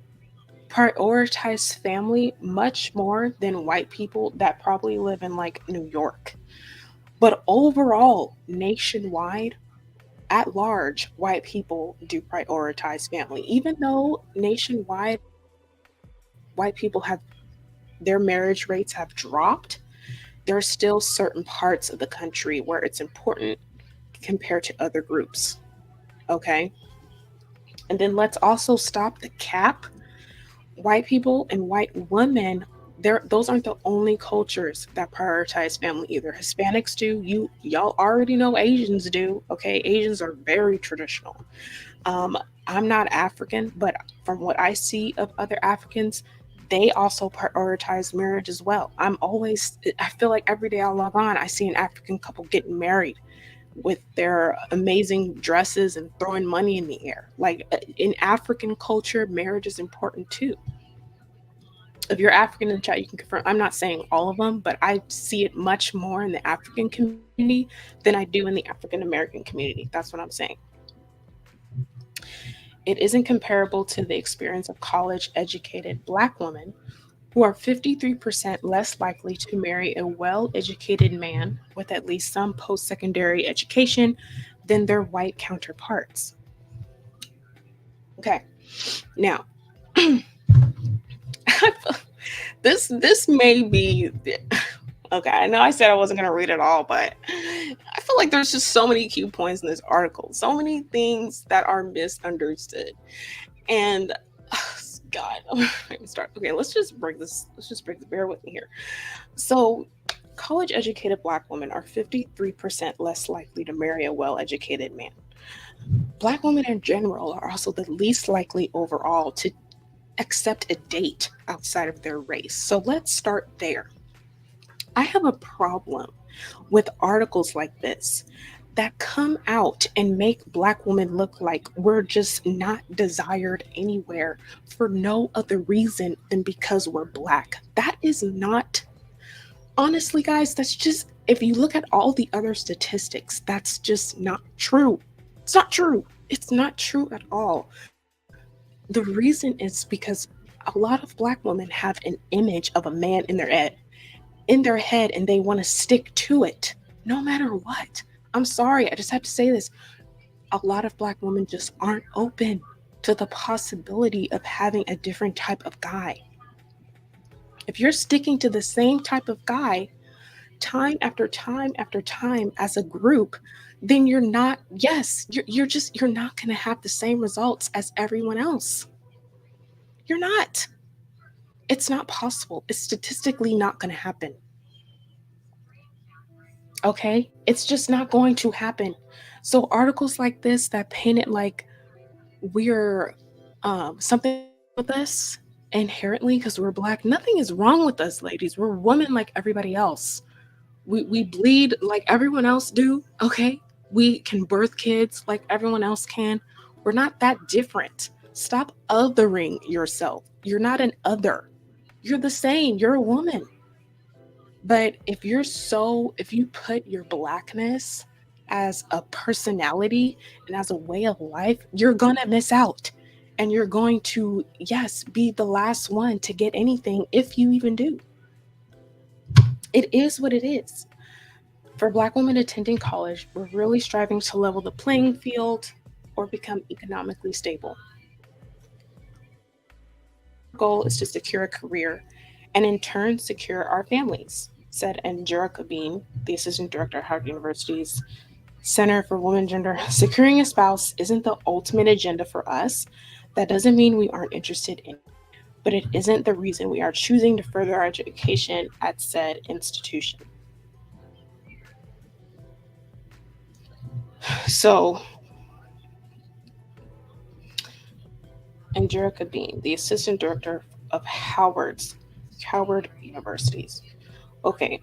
Speaker 1: prioritize family much more than white people that probably live in like New York. But overall, nationwide, at large, white people do prioritize family. Even though nationwide, white people have their marriage rates have dropped, there are still certain parts of the country where it's important compared to other groups. Okay. And then let's also stop the cap. White people and white women, those aren't the only cultures that prioritize family either. Hispanics do. Y'all already know Asians do. Okay, Asians are very traditional. um I'm not African, but from what I see of other Africans, they also prioritize marriage as well. I feel like every day I log on, I see an African couple getting married with their amazing dresses and throwing money in the air. Like, in African culture, marriage is important too. If you're African in the chat, you can confirm. I'm not saying all of them, but I see it much more in the African community than I do in the African American community. That's what I'm saying. It isn't comparable to the experience of college educated Black women who are 53% less likely to marry a well educated man with at least some post secondary education than their white counterparts. Okay, now, this may be okay. I know I said I wasn't going to read it all, but I feel like there's just so many key points in this article, so many things that are misunderstood. And God, I'm start. Okay, let's just break this. Let's just break. Bear with me here. So, college educated Black women are 53% less likely to marry a well educated man. Black women in general are also the least likely overall to accept a date outside of their race. So, let's start there. I have a problem with articles like this that come out and make Black women look like we're just not desired anywhere for no other reason than because we're Black. That is not, honestly, guys, that's just, if you look at all the other statistics, that's just not true. It's not true. It's not true at all. The reason is because a lot of Black women have an image of a man in their head, and they want to stick to it no matter what. I'm sorry, I just have to say this. A lot of Black women just aren't open to the possibility of having a different type of guy. If you're sticking to the same type of guy time after time after time as a group, then you're not, yes, you're not going to have the same results as everyone else. You're not. It's not possible. It's statistically not going to happen. Okay? It's just not going to happen. So articles like this that paint it like we're something is wrong with us inherently because we're Black. Nothing is wrong with us, ladies. We're women like everybody else. We bleed like everyone else do. Okay, we can birth kids like everyone else can. We're not that different. Stop othering yourself. You're not an other. You're the same. You're a woman. But if you put your Blackness as a personality and as a way of life, you're gonna miss out. And you're going to, yes, be the last one to get anything if you even do. It is what it is. For Black women attending college, we're really striving to level the playing field or become economically stable. Our goal is to secure a career and in turn secure our families, said Angelica Bean, the assistant director at Howard University's Center for Women Gender. Securing a spouse isn't the ultimate agenda for us. That doesn't mean we aren't interested in it, but it isn't the reason we are choosing to further our education at said institution. So, Angelica Bean, the assistant director of Howard Universities. Okay,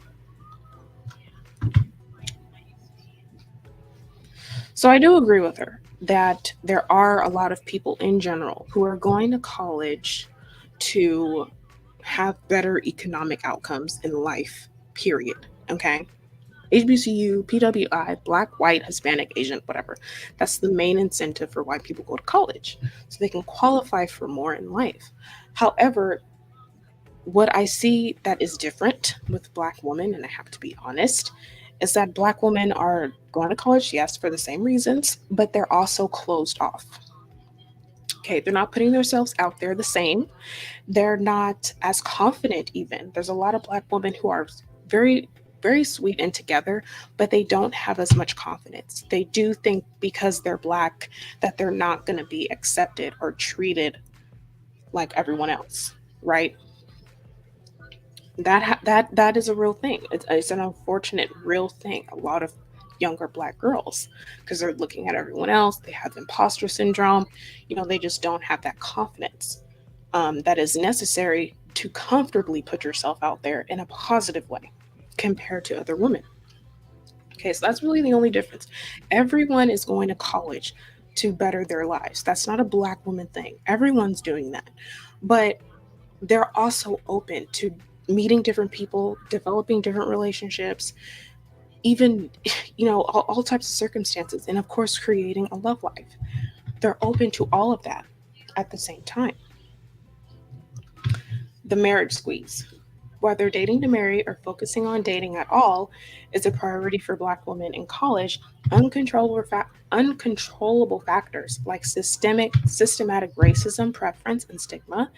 Speaker 1: so I do agree with her that there are a lot of people in general who are going to college to have better economic outcomes in life, period. Okay. HBCU, PWI, Black, White, Hispanic, Asian, whatever. That's the main incentive for why people go to college, so they can qualify for more in life. However, what I see that is different with Black women, and I have to be honest, is that Black women are going to college, yes, for the same reasons, but they're also closed off. Okay, they're not putting themselves out there the same. They're not as confident, even. There's a lot of Black women who are very, very sweet and together, but they don't have as much confidence. They do think because they're Black that they're not going to be accepted or treated like everyone else, right? That is a real thing. It's an unfortunate real thing. A lot of younger Black girls, because they're looking at everyone else, they have imposter syndrome. They just don't have that confidence that is necessary to comfortably put yourself out there in a positive way compared to other women. Okay, so that's really the only difference. Everyone is going to college to better their lives. That's not a Black woman thing. Everyone's doing that. But they're also open to meeting different people, developing different relationships, even, all types of circumstances, and of course, creating a love life. They're open to all of that at the same time. The marriage squeeze. Whether dating to marry or focusing on dating at all is a priority for Black women in college, uncontrollable factors like systematic racism, preference, and stigma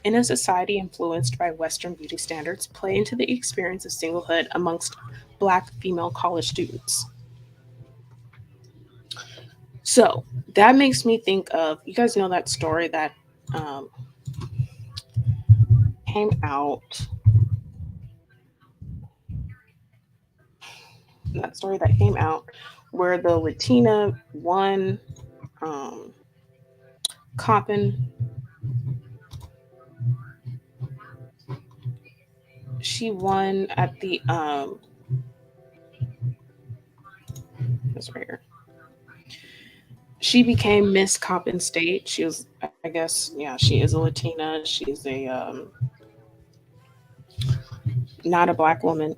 Speaker 1: in a society influenced by Western beauty standards play into the experience of singlehood amongst Black female college students. So that makes me think of, you guys know that story that um, came out, where the Latina won, um, Coppin, she won at the, this right here. She became Miss Coppin State. She was, I guess, yeah, she is a Latina. She's a not a black woman,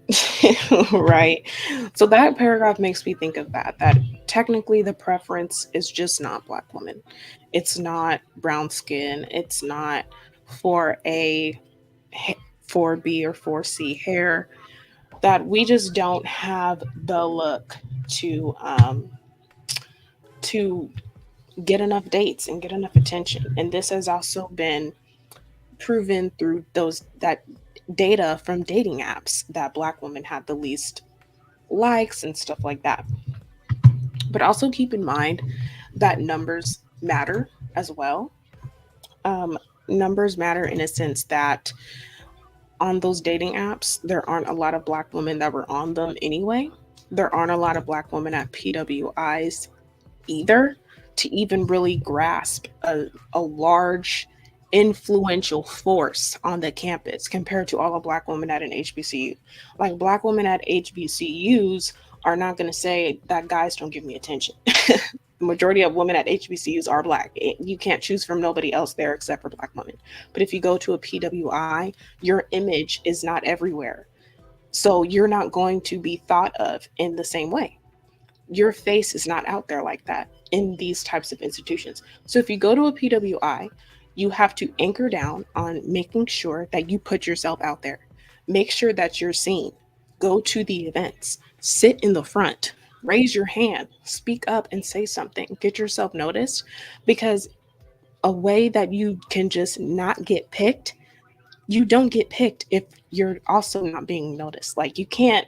Speaker 1: right? So that paragraph makes me think of that. That technically the preference is just not black women. It's not brown skin. It's not for a 4B or 4C hair. That we just don't have the look to to get enough dates and get enough attention. And this has also been proven through those that data from dating apps that black women have the least likes and stuff like that. But also keep in mind that numbers matter as well. Um, Numbers matter in a sense that on those dating apps, there aren't a lot of black women that were on them anyway. There aren't a lot of black women at PWIs either to even really grasp a large influential force on the campus compared to all the black women at an HBCU. Like black women at HBCUs are not going to say that guys don't give me attention. The majority of women at HBCUs are black. You can't choose from nobody else there except for black women. But if you go to a PWI, your image is not everywhere. So you're not going to be thought of in the same way. Your face is not out there like that in these types of institutions. So if you go to a PWI, you have to anchor down on making sure that you put yourself out there. Make sure that you're seen. Go to the events, sit in the front, raise your hand, speak up and say something, get yourself noticed, because a way that you can just not get picked, you don't get picked if you're also not being noticed. Like you can't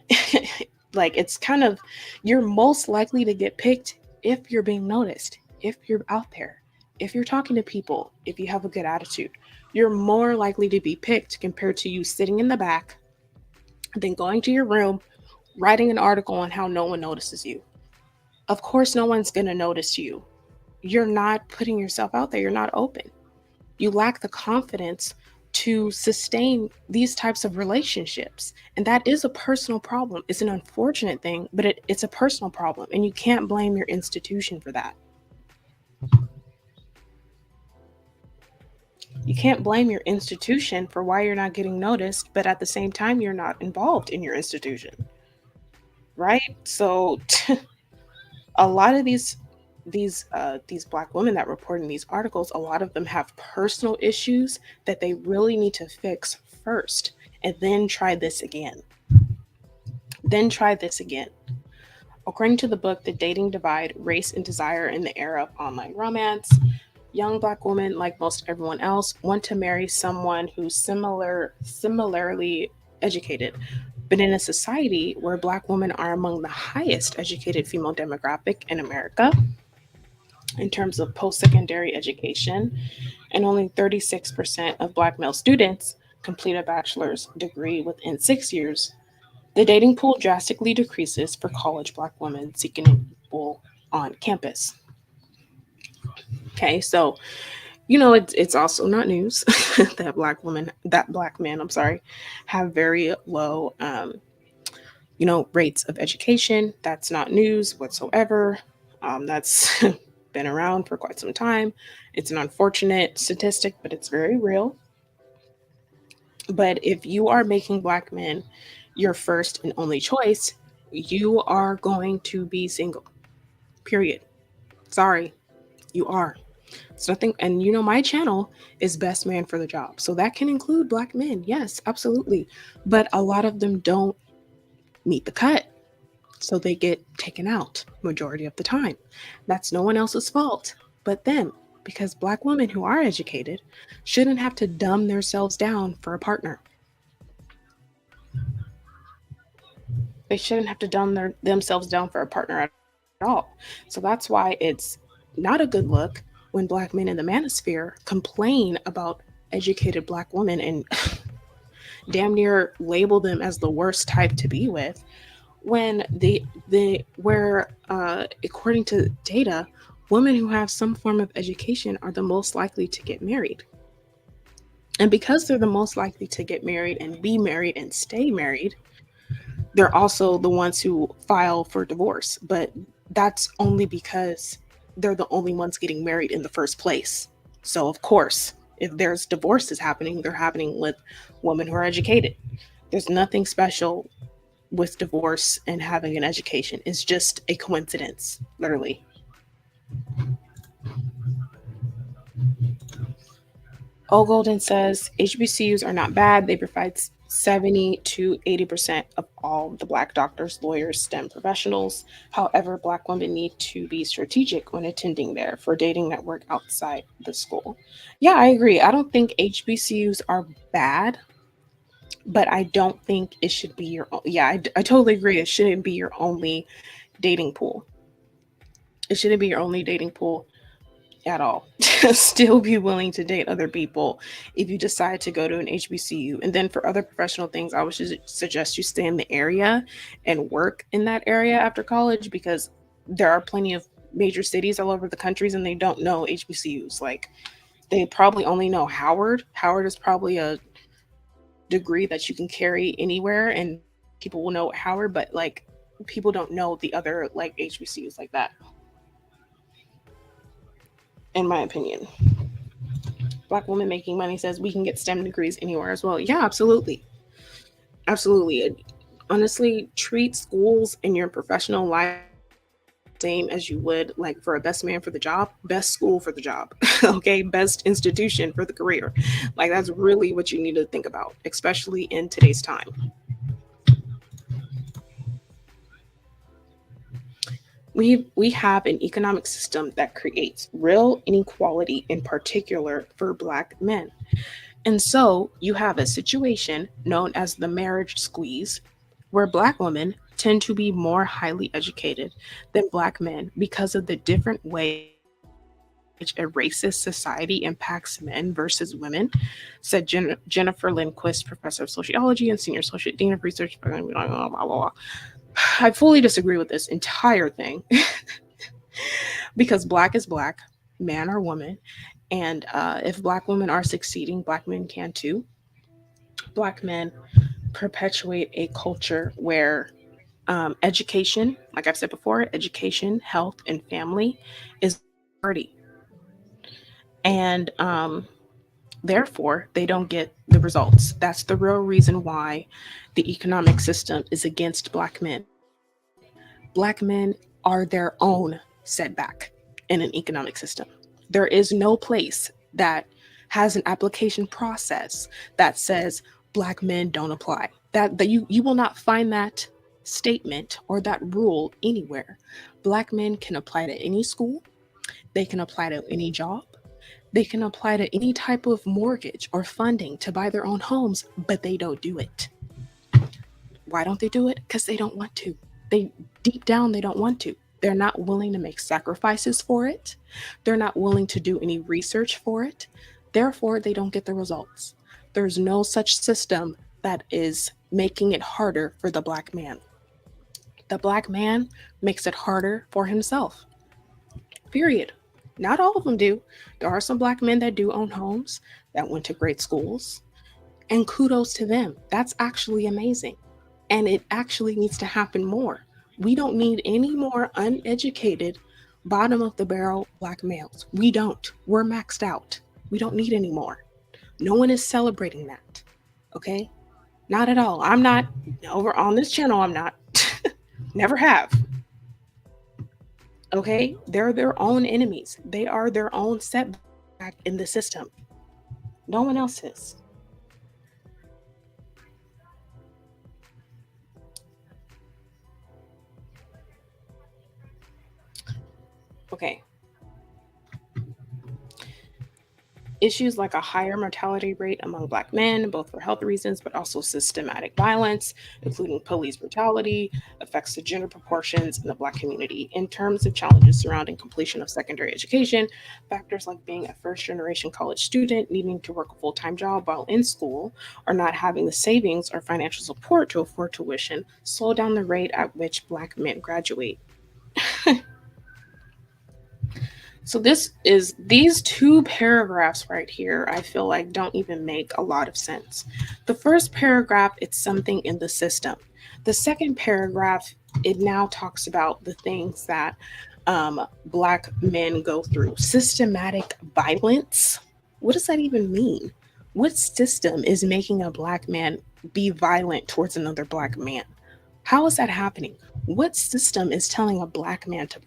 Speaker 1: like it's kind of, you're most likely to get picked if you're being noticed, if you're out there, if you're talking to people, if you have a good attitude. You're more likely to be picked compared to you sitting in the back, then going to your room, writing an article on how no one notices you. Of course no one's going to notice you. You're not putting yourself out there, you're not open. You lack the confidence to sustain these types of relationships. And that is a personal problem. It's an unfortunate thing, but it's a personal problem. And you can't blame your institution for that. You can't blame your institution for why you're not getting noticed, but at the same time, you're not involved in your institution, right? So a lot of these black women that report in these articles, a lot of them have personal issues that they really need to fix first, and then try this again. Then try this again. According to the book The Dating Divide: Race and Desire in the Era of Online Romance, young black women, like most everyone else, want to marry someone who's similarly educated. But in a society where black women are among the highest educated female demographic in America in terms of post secondary education, and only 36% of black male students complete a bachelor's degree within 6 years, the dating pool drastically decreases for college black women seeking an equal on campus. Okay, so it's also not news that black men, I'm sorry, have very low rates of education. That's not news whatsoever. That's been around for quite some time. It's an unfortunate statistic, but it's very real. But if you are making black men your first and only choice, you are going to be single. Period. Sorry, you are. It's nothing. And my channel is Best Man for the Job. So that can include black men. Yes, absolutely. But a lot of them don't meet the cut. So they get taken out majority of the time. That's no one else's fault but them, because black women who are educated shouldn't have to dumb themselves down for a partner. They shouldn't have to dumb themselves down for a partner at all. So that's why it's not a good look when black men in the manosphere complain about educated black women and damn near label them as the worst type to be with, when the where according to data, women who have some form of education are the most likely to get married. And because they're the most likely to get married and be married and stay married, they're also the ones who file for divorce. But that's only because they're the only ones getting married in the first place. So, of course, if there's divorces happening, they're happening with women who are educated. There's nothing special with divorce and having an education. It's just a coincidence, literally. O Golden says HBCUs are not bad. They provide 70 to 80% of all the black doctors, lawyers, STEM professionals. However, black women need to be strategic when attending there for dating network outside the school. Yeah, I agree. I don't think HBCUs are bad, but I don't think it should be your yeah, I totally agree. It shouldn't be your only dating pool. It shouldn't be your only dating pool at all. Still be willing to date other people if you decide to go to an HBCU. And then for other professional things, I would suggest you stay in the area and work in that area after college, because there are plenty of major cities all over the countries and they don't know HBCUs. Like, they probably only know Howard. Howard is probably a degree that you can carry anywhere and people will know Howard, but like people don't know the other like HBCUs like that, in my opinion. Black woman making money says we can get STEM degrees anywhere as well. Yeah, absolutely. Absolutely. Honestly, treat schools in your professional life same as you would like for a best man for the job, best school for the job. Okay, best institution for the career. Like, that's really what you need to think about, especially in today's time. We have an economic system that creates real inequality, in particular for black men. And so you have a situation known as the marriage squeeze, where black women tend to be more highly educated than black men because of the different ways in which a racist society impacts men versus women, said Jennifer Lindquist, professor of sociology and senior associate dean of research. Blah, blah, blah, blah, blah. I fully disagree with this entire thing because black is black, man or woman. And if black women are succeeding, black men can too. Black men perpetuate a culture where education, like I've said before, education, health, and family is a priority. And therefore, they don't get the results. That's the real reason why the economic system is against black men. Black men are their own setback in an economic system. There is no place that has an application process that says black men don't apply. That you will not find that statement or that rule anywhere. Black men can apply to any school, they can apply to any job, they can apply to any type of mortgage or funding to buy their own homes, but they don't do it. Why don't they do it? Because they don't want to. They deep down they don't want to. They're not willing to make sacrifices for it. They're not willing to do any research for it. Therefore, they don't get the results. There's no such system that is making it harder for the black man. The black man makes it harder for himself. Period. Not all of them do. There are some black men that do own homes, that went to great schools, and kudos to them. That's actually amazing. And it actually needs to happen more. We don't need any more uneducated, bottom of the barrel black males. We don't. We're maxed out. We don't need any more. No one is celebrating that. Okay? Not at all. I'm not over on this channel. I'm not. Never have. Okay? They're their own enemies. They are their own setback in the system. No one else is. Okay. Issues like a higher mortality rate among Black men, both for health reasons but also systematic violence, including police brutality, affects the gender proportions in the Black community. In terms of challenges surrounding completion of secondary education, factors like being a first generation college student, needing to work a full time job while in school, or not having the savings or financial support to afford tuition slow down the rate at which Black men graduate. So this is these two paragraphs right here, I feel like don't even make a lot of sense. The first paragraph, it's something in the system. The second paragraph, it now talks about the things that Black men go through. Systematic violence. What does that even mean? What system is making a Black man be violent towards another Black man? How is that happening? What system is telling a Black man to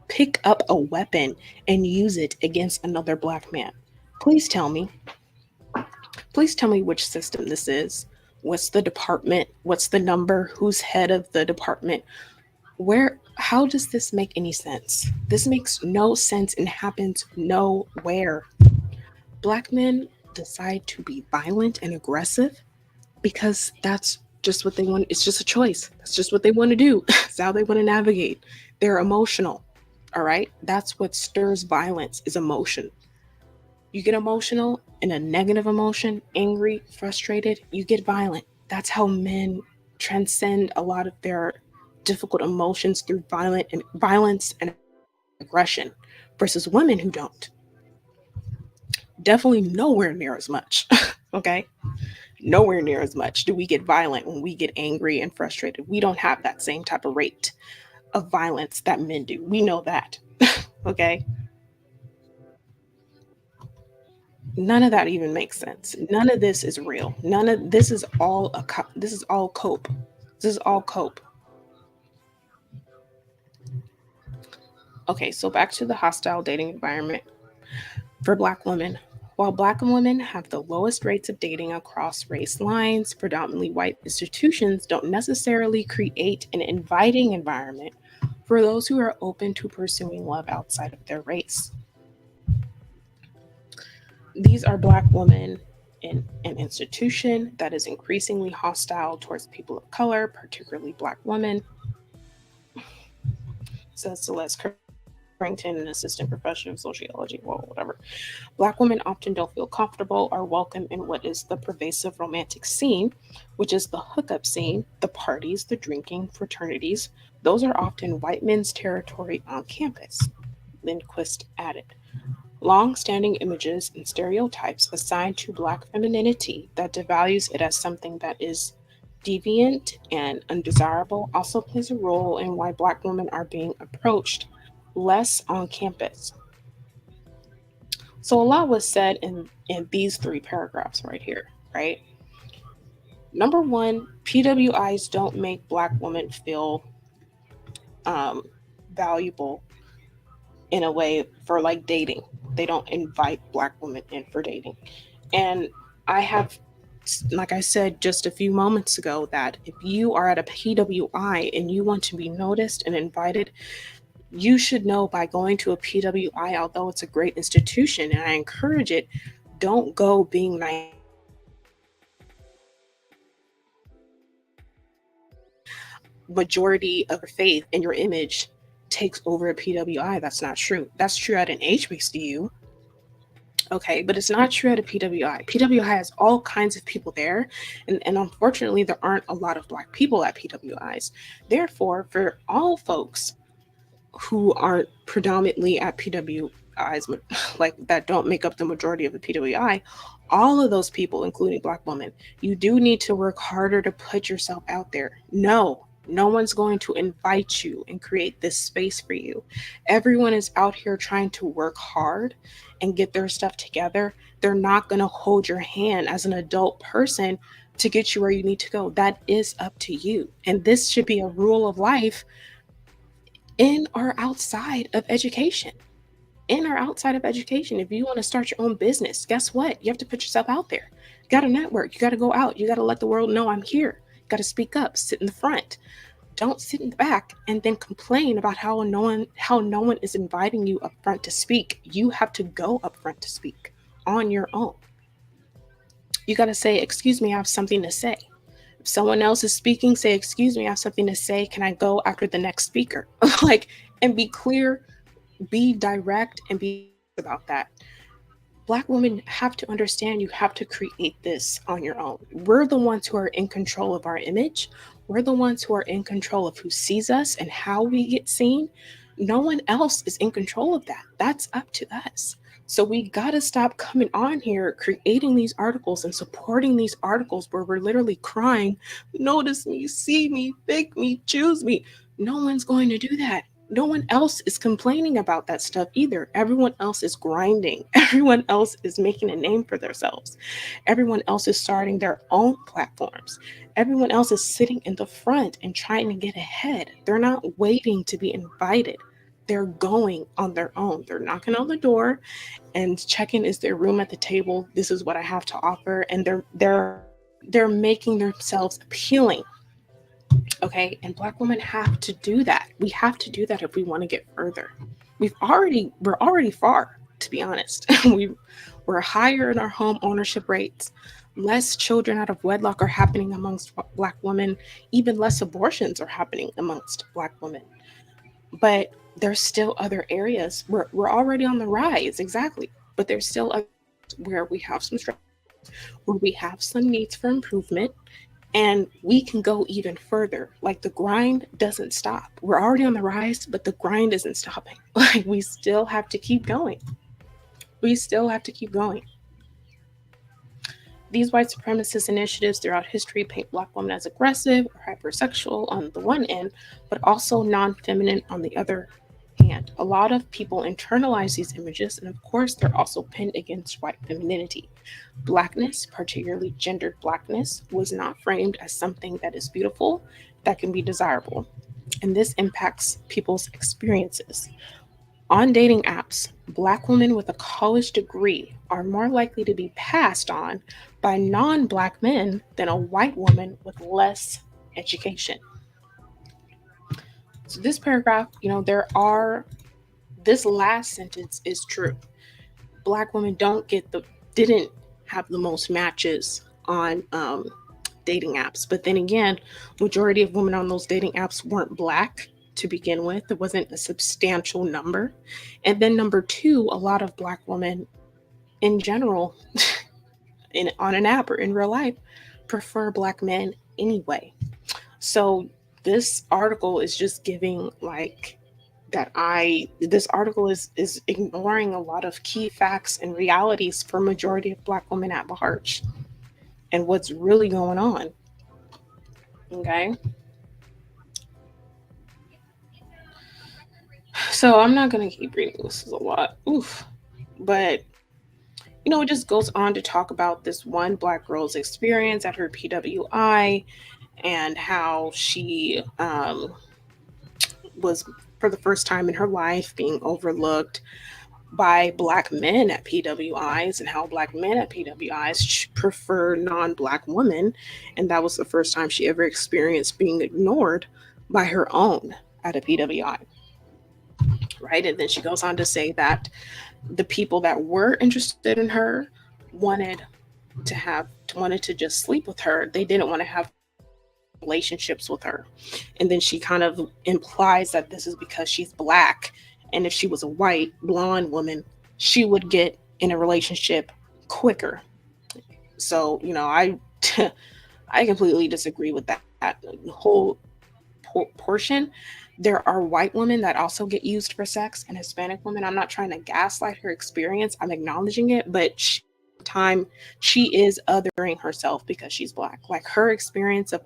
Speaker 1: pick up a weapon and use it against another Black man? Please tell me. Please tell me which system this is. What's the department? What's the number? Who's head of the department? Where, how does this make any sense? This makes no sense and happens nowhere. Black men decide to be violent and aggressive because that's just what they want. It's just a choice. That's just what they want to do. It's how they want to navigate. They're emotional. All right. That's what stirs violence is emotion. You get emotional in a negative emotion, angry, frustrated, you get violent. That's how men transcend a lot of their difficult emotions through violence and aggression versus women who don't. Definitely nowhere near as much. Okay? Nowhere near as much do we get violent when we get angry and frustrated. We don't have that same type of rate of violence that men do. We know that. Okay? None of that even makes sense. None of this is real. None of this is all this is all cope. This is all cope. Okay, so back to the hostile dating environment for Black women. While Black women have the lowest rates of dating across race lines, predominantly white institutions don't necessarily create an inviting environment for those who are open to pursuing love outside of their race. These are Black women in an institution that is increasingly hostile towards people of color, particularly Black women, says Celeste Carrington, an assistant professor of sociology, well, whatever. Black women often don't feel comfortable or welcome in what is the pervasive romantic scene, which is the hookup scene, the parties, the drinking, fraternities. Those are often white men's territory on campus, Lindquist added. Long standing images and stereotypes assigned to Black femininity that devalues it as something that is deviant and undesirable also plays a role in why Black women are being approached less on campus. So a lot was said in these three paragraphs right here, right? Number one, PWIs don't make Black women feel um, valuable in a way for like dating. They don't invite Black women in for dating. And I have, like I said just a few moments ago, that if you are at a PWI and you want to be noticed and invited, you should know by going to a PWI, although it's a great institution and I encourage it, don't go being naive and thinking majority of your faith and your image takes over a PWI. That's not true. That's true at an HBCU. Okay, but it's not true at a PWI. PWI has all kinds of people there, and unfortunately, there aren't a lot of Black people at PWIs. Therefore, for all folks who aren't predominantly at PWIs, like that don't make up the majority of the PWI, all of those people, including Black women, you do need to work harder to put yourself out there. No, no one's going to invite you and create this space for you. Everyone is out here trying to work hard and get their stuff together. They're not going to hold your hand as an adult person to get you where you need to go. That is up to you. And this should be a rule of life in or outside of education. In or outside of education, if you want to start your own business, guess what? You have to put yourself out there. You got to network. You got to go out. You got to let the world know I'm here. You got to speak up, sit in the front. Don't sit in the back and then complain about how no one is inviting you up front to speak. You have to go up front to speak. on your own. You got to say, "Excuse me, I have something to say." If someone else is speaking, say, "Excuse me, I have something to say. Can I go after the next speaker?" Like, and be clear, be direct, and be honest about that. Black women have to understand you have to create this on your own. We're the ones who are in control of our image. We're the ones who are in control of who sees us and how we get seen. No one else is in control of that. That's up to us. So we got to stop coming on here creating these articles and supporting these articles where we're literally crying, "Notice me, see me, pick me, choose me." No one's going to do that. No one else is complaining about that stuff either. Everyone else is grinding. Everyone else is making a name for themselves. Everyone else is starting their own platforms. Everyone else is sitting in the front and trying to get ahead. They're not waiting to be invited. They're going on their own. They're knocking on the door and checking, is there room at the table? This is what I have to offer. And they're making themselves appealing. Okay, and black women have to do that. We have to do that if we want to get further. We're already far, to be honest. We're higher in our home ownership rates. Less children out of wedlock are happening amongst black women. Even less abortions are happening amongst black women. But there's still other areas where we're already on the rise, exactly. But there's still other where we have some struggles, where we have some needs for improvement, and we can go even further. Like, the grind doesn't stop. We're already on the rise, but the grind isn't stopping. Like, we still have to keep going. We still have to keep going. These white supremacist initiatives throughout history paint black women as aggressive or hypersexual on the one end, but also non-feminine on the other hand. A lot of people internalize these images, and of course they're also pinned against white femininity. Blackness, particularly gendered blackness, was not framed as something that is beautiful, that can be desirable. And this impacts people's experiences. On dating apps, black women with a college degree are more likely to be passed on by non black men than a white woman with less education. So, this paragraph, this last sentence is true. Black women didn't have the most matches on dating apps. But then again, majority of women on those dating apps weren't black to begin with. It wasn't a substantial number. And then number two, a lot of black women in general, on an app or in real life, prefer black men anyway. So this article is just giving like that I this article is ignoring a lot of key facts and realities for majority of black women at large and what's really going on. Okay. So I'm not gonna keep reading. This is a lot. Oof. But it just goes on to talk about this one black girl's experience at her PWI and how she was, for the first time in her life, being overlooked by black men at PWIs, and how black men at PWIs prefer non-black women, and that was the first time she ever experienced being ignored by her own at a PWI. Right? And then she goes on to say that the people that were interested in her wanted wanted to just sleep with her. They didn't want to have relationships with her. And then she kind of implies that this is because she's black, and if she was a white blonde woman, she would get in a relationship quicker. So, I completely disagree with that whole portion. There are white women that also get used for sex, and Hispanic women. I'm not trying to gaslight her experience. I'm acknowledging it, but she is othering herself because she's black. Like, her experience of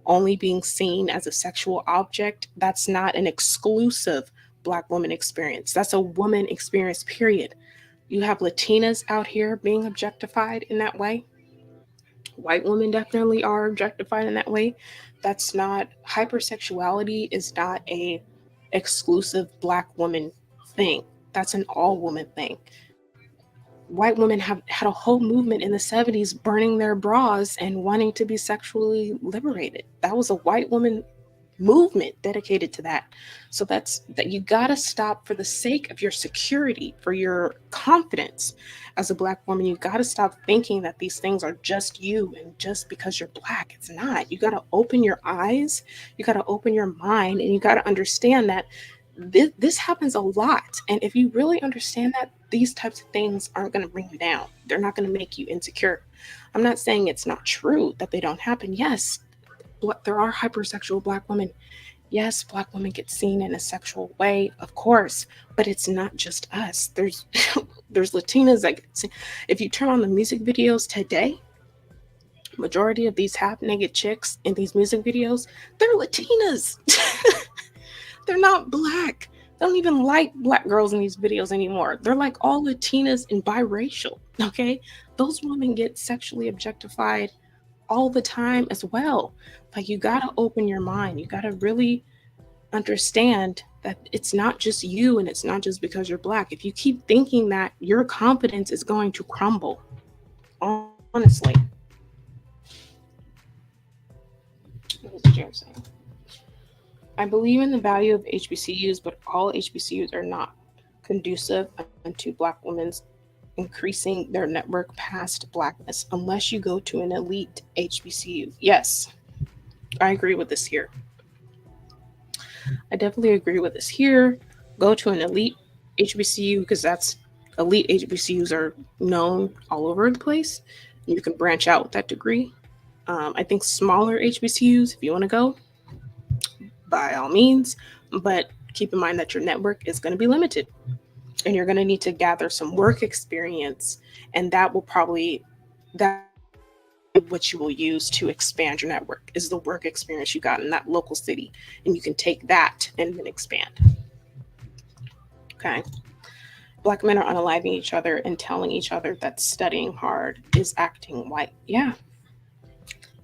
Speaker 1: only being seen as a sexual object, that's not an exclusive black woman experience. That's a woman experience, period. You have Latinas out here being objectified in that way. White women definitely are objectified in that way. That's not Hypersexuality is not a exclusive black woman thing. That's an all woman thing. White women have had a whole movement in the 70s burning their bras and wanting to be sexually liberated. That was a white woman movement dedicated to that. So that you got to stop, for the sake of your security, for your confidence as a black woman. You got to stop thinking that these things are just you, and just because you're black, it's not. You got to open your eyes, you got to open your mind, and you got to understand that this happens a lot. And if you really understand that, these types of things aren't going to bring you down. They're not going to make you insecure. I'm not saying it's not true that they don't happen. Yes, there are hypersexual black women. Yes, black women get seen in a sexual way, of course, but it's not just us. There's there's Latinas that get seen. If you turn on the music videos today, majority of these half naked chicks in these music videos, they're Latinas. They're not black. They don't even like black girls in these videos anymore. They're like all Latinas and biracial. Okay, those women get sexually objectified all the time as well. Like, you got to open your mind. You got to really understand that it's not just you, and it's not just because you're black. If you keep thinking that, your confidence is going to crumble. Honestly. What was James saying? I believe in the value of HBCUs, but all HBCUs are not conducive to black women's increasing their network past blackness unless you go to an elite HBCU. Yes, I agree with this here. I definitely agree with this here. Go to an elite HBCU, because that's elite HBCUs are known all over the place. You can branch out with that degree. I think smaller HBCUs, if you want to go, by all means, but keep in mind that your network is going to be limited, and you're going to need to gather some work experience, and that will probably what you will use to expand your network is the work experience you got in that local city, and you can take that and then expand. Okay. Black men are unaliving each other and telling each other that studying hard is acting white. Yeah,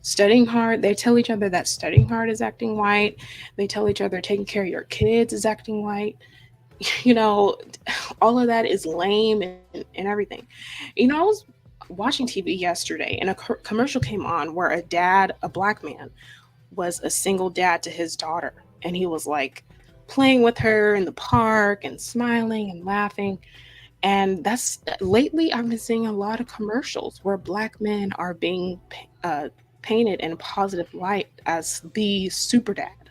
Speaker 1: studying hard. They tell each other that studying hard is acting white. They tell each other taking care of your kids is acting white. You know, all of that is lame, and everything. I was watching TV yesterday, and a commercial came on where a black man, was a single dad to his daughter, and he was like playing with her in the park and smiling and laughing. And that's lately I've been seeing a lot of commercials where black men are being uh, painted in a positive light as the super dad,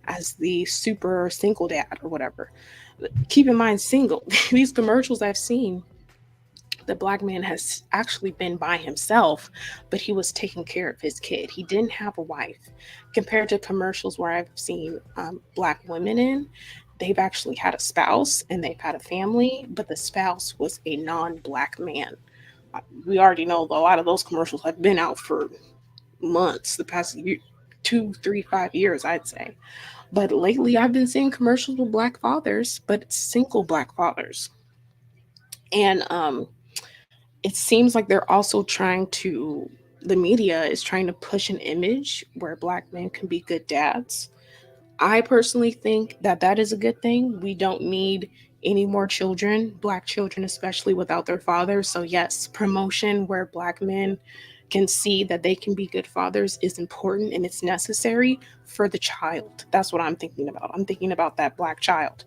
Speaker 1: as the super single dad, or whatever. Keep in mind, single. These commercials I've seen, the black man has actually been by himself, but he was taking care of his kid. He didn't have a wife. Compared to commercials where I've seen black women in, they've actually had a spouse and they've had a family, but the spouse was a non-black man. We already know a lot of those commercials have been out for months, the past year, 2, 3, 5 years, I'd say. But lately, I've been seeing commercials with black fathers, but it's single black fathers. And it seems like they're also the media is trying to push an image where black men can be good dads. I personally think that that is a good thing. We don't need any more children, black children especially, without their fathers. So, yes, promotion where black men can see that they can be good fathers is important, and it's necessary for the child. That's what I'm thinking about. I'm thinking about that black child.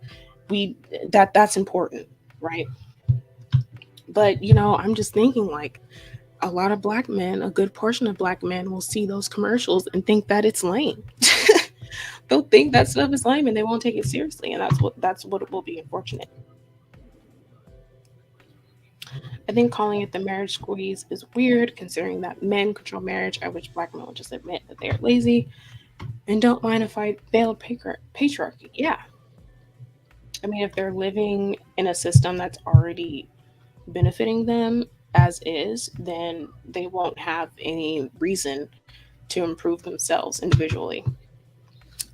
Speaker 1: We that's important, right? But I'm just thinking, like, a lot of black men, a good portion of black men will see those commercials and think that it's lame. They'll think that stuff is lame and they won't take it seriously, and that's what will be unfortunate. I think calling it the marriage squeeze is weird, considering that men control marriage, at which black men will just admit that they are lazy and don't mind if I fail patriarchy. Yeah, I mean, if they're living in a system that's already benefiting them as is, then they won't have any reason to improve themselves individually.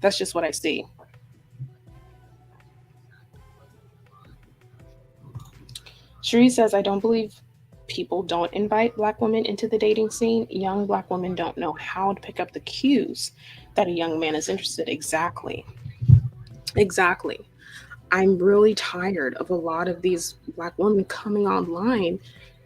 Speaker 1: That's just what I see. Cherie says, I don't believe people don't invite black women into the dating scene. Young black women don't know how to pick up the cues that a young man is interested. Exactly. Exactly. I'm really tired of a lot of these black women coming online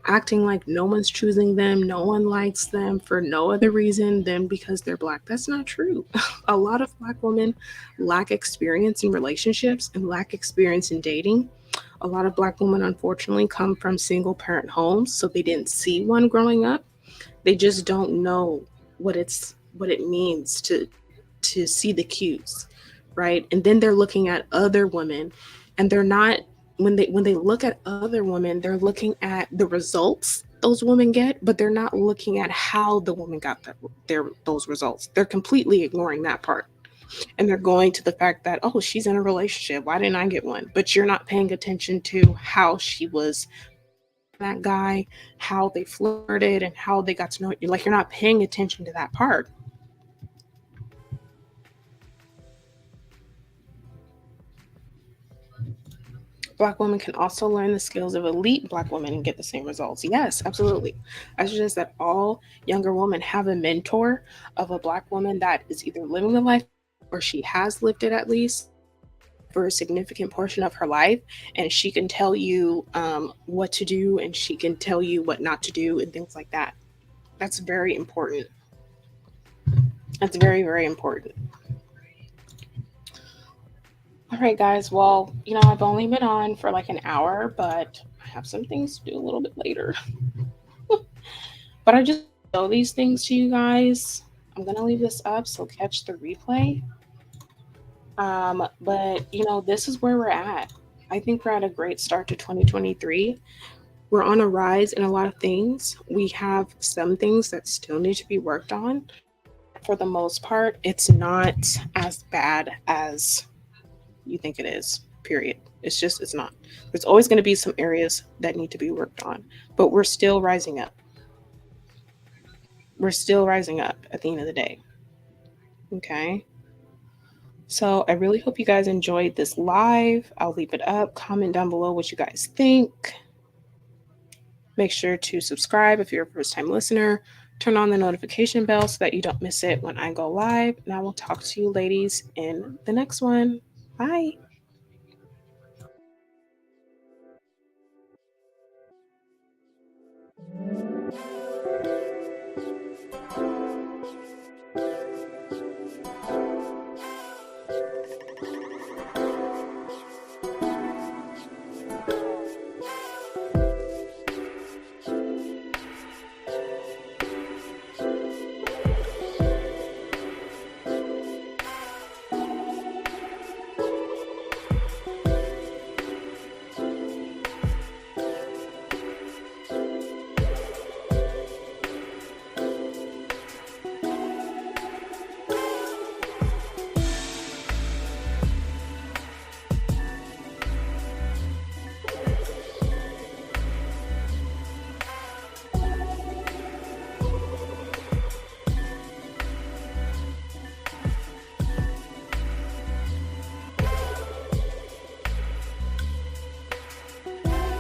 Speaker 1: acting like no one's choosing them, no one likes them for no other reason than because they're black. That's not true. A lot of black women lack experience in relationships and lack experience in dating. A lot of black women, unfortunately, come from single parent homes, so they didn't see one growing up. They just don't know what it means to see the cues, right? And then they're looking at other women, and they're not when they look at other women, they're looking at the results those women get, but they're not looking at how the woman got those results. They're completely ignoring that part, and they're going to the fact that, oh, she's in a relationship, why didn't I get one? But you're not paying attention to how she was meeting that guy, how they flirted, and how they got to know you. Like, you're not paying attention to that part. Black women can also learn the skills of elite black women and get the same results. Yes, absolutely. I suggest that all younger women have a mentor of a black woman that is either living the life or she has lived it at least for a significant portion of her life, and she can tell you what to do, and she can tell you what not to do and things like that. That's very important. That's very, very important. All right, guys. Well, I've only been on for like an hour, but I have some things to do a little bit later. But I just want to show these things to you guys. I'm going to leave this up, so catch the replay. But, this is where we're at. I think we're at a great start to 2023. We're on a rise in a lot of things. We have some things that still need to be worked on, but for the most part, it's not as bad as you think it is, period. It's not. There's always going to be some areas that need to be worked on, but we're still rising up. We're still rising up at the end of the day. Okay. So I really hope you guys enjoyed this live. I'll leave it up. Comment down below what you guys think. Make sure to subscribe if you're a first time listener. Turn on the notification bell so that you don't miss it when I go live. And I will talk to you ladies in the next one. Bye.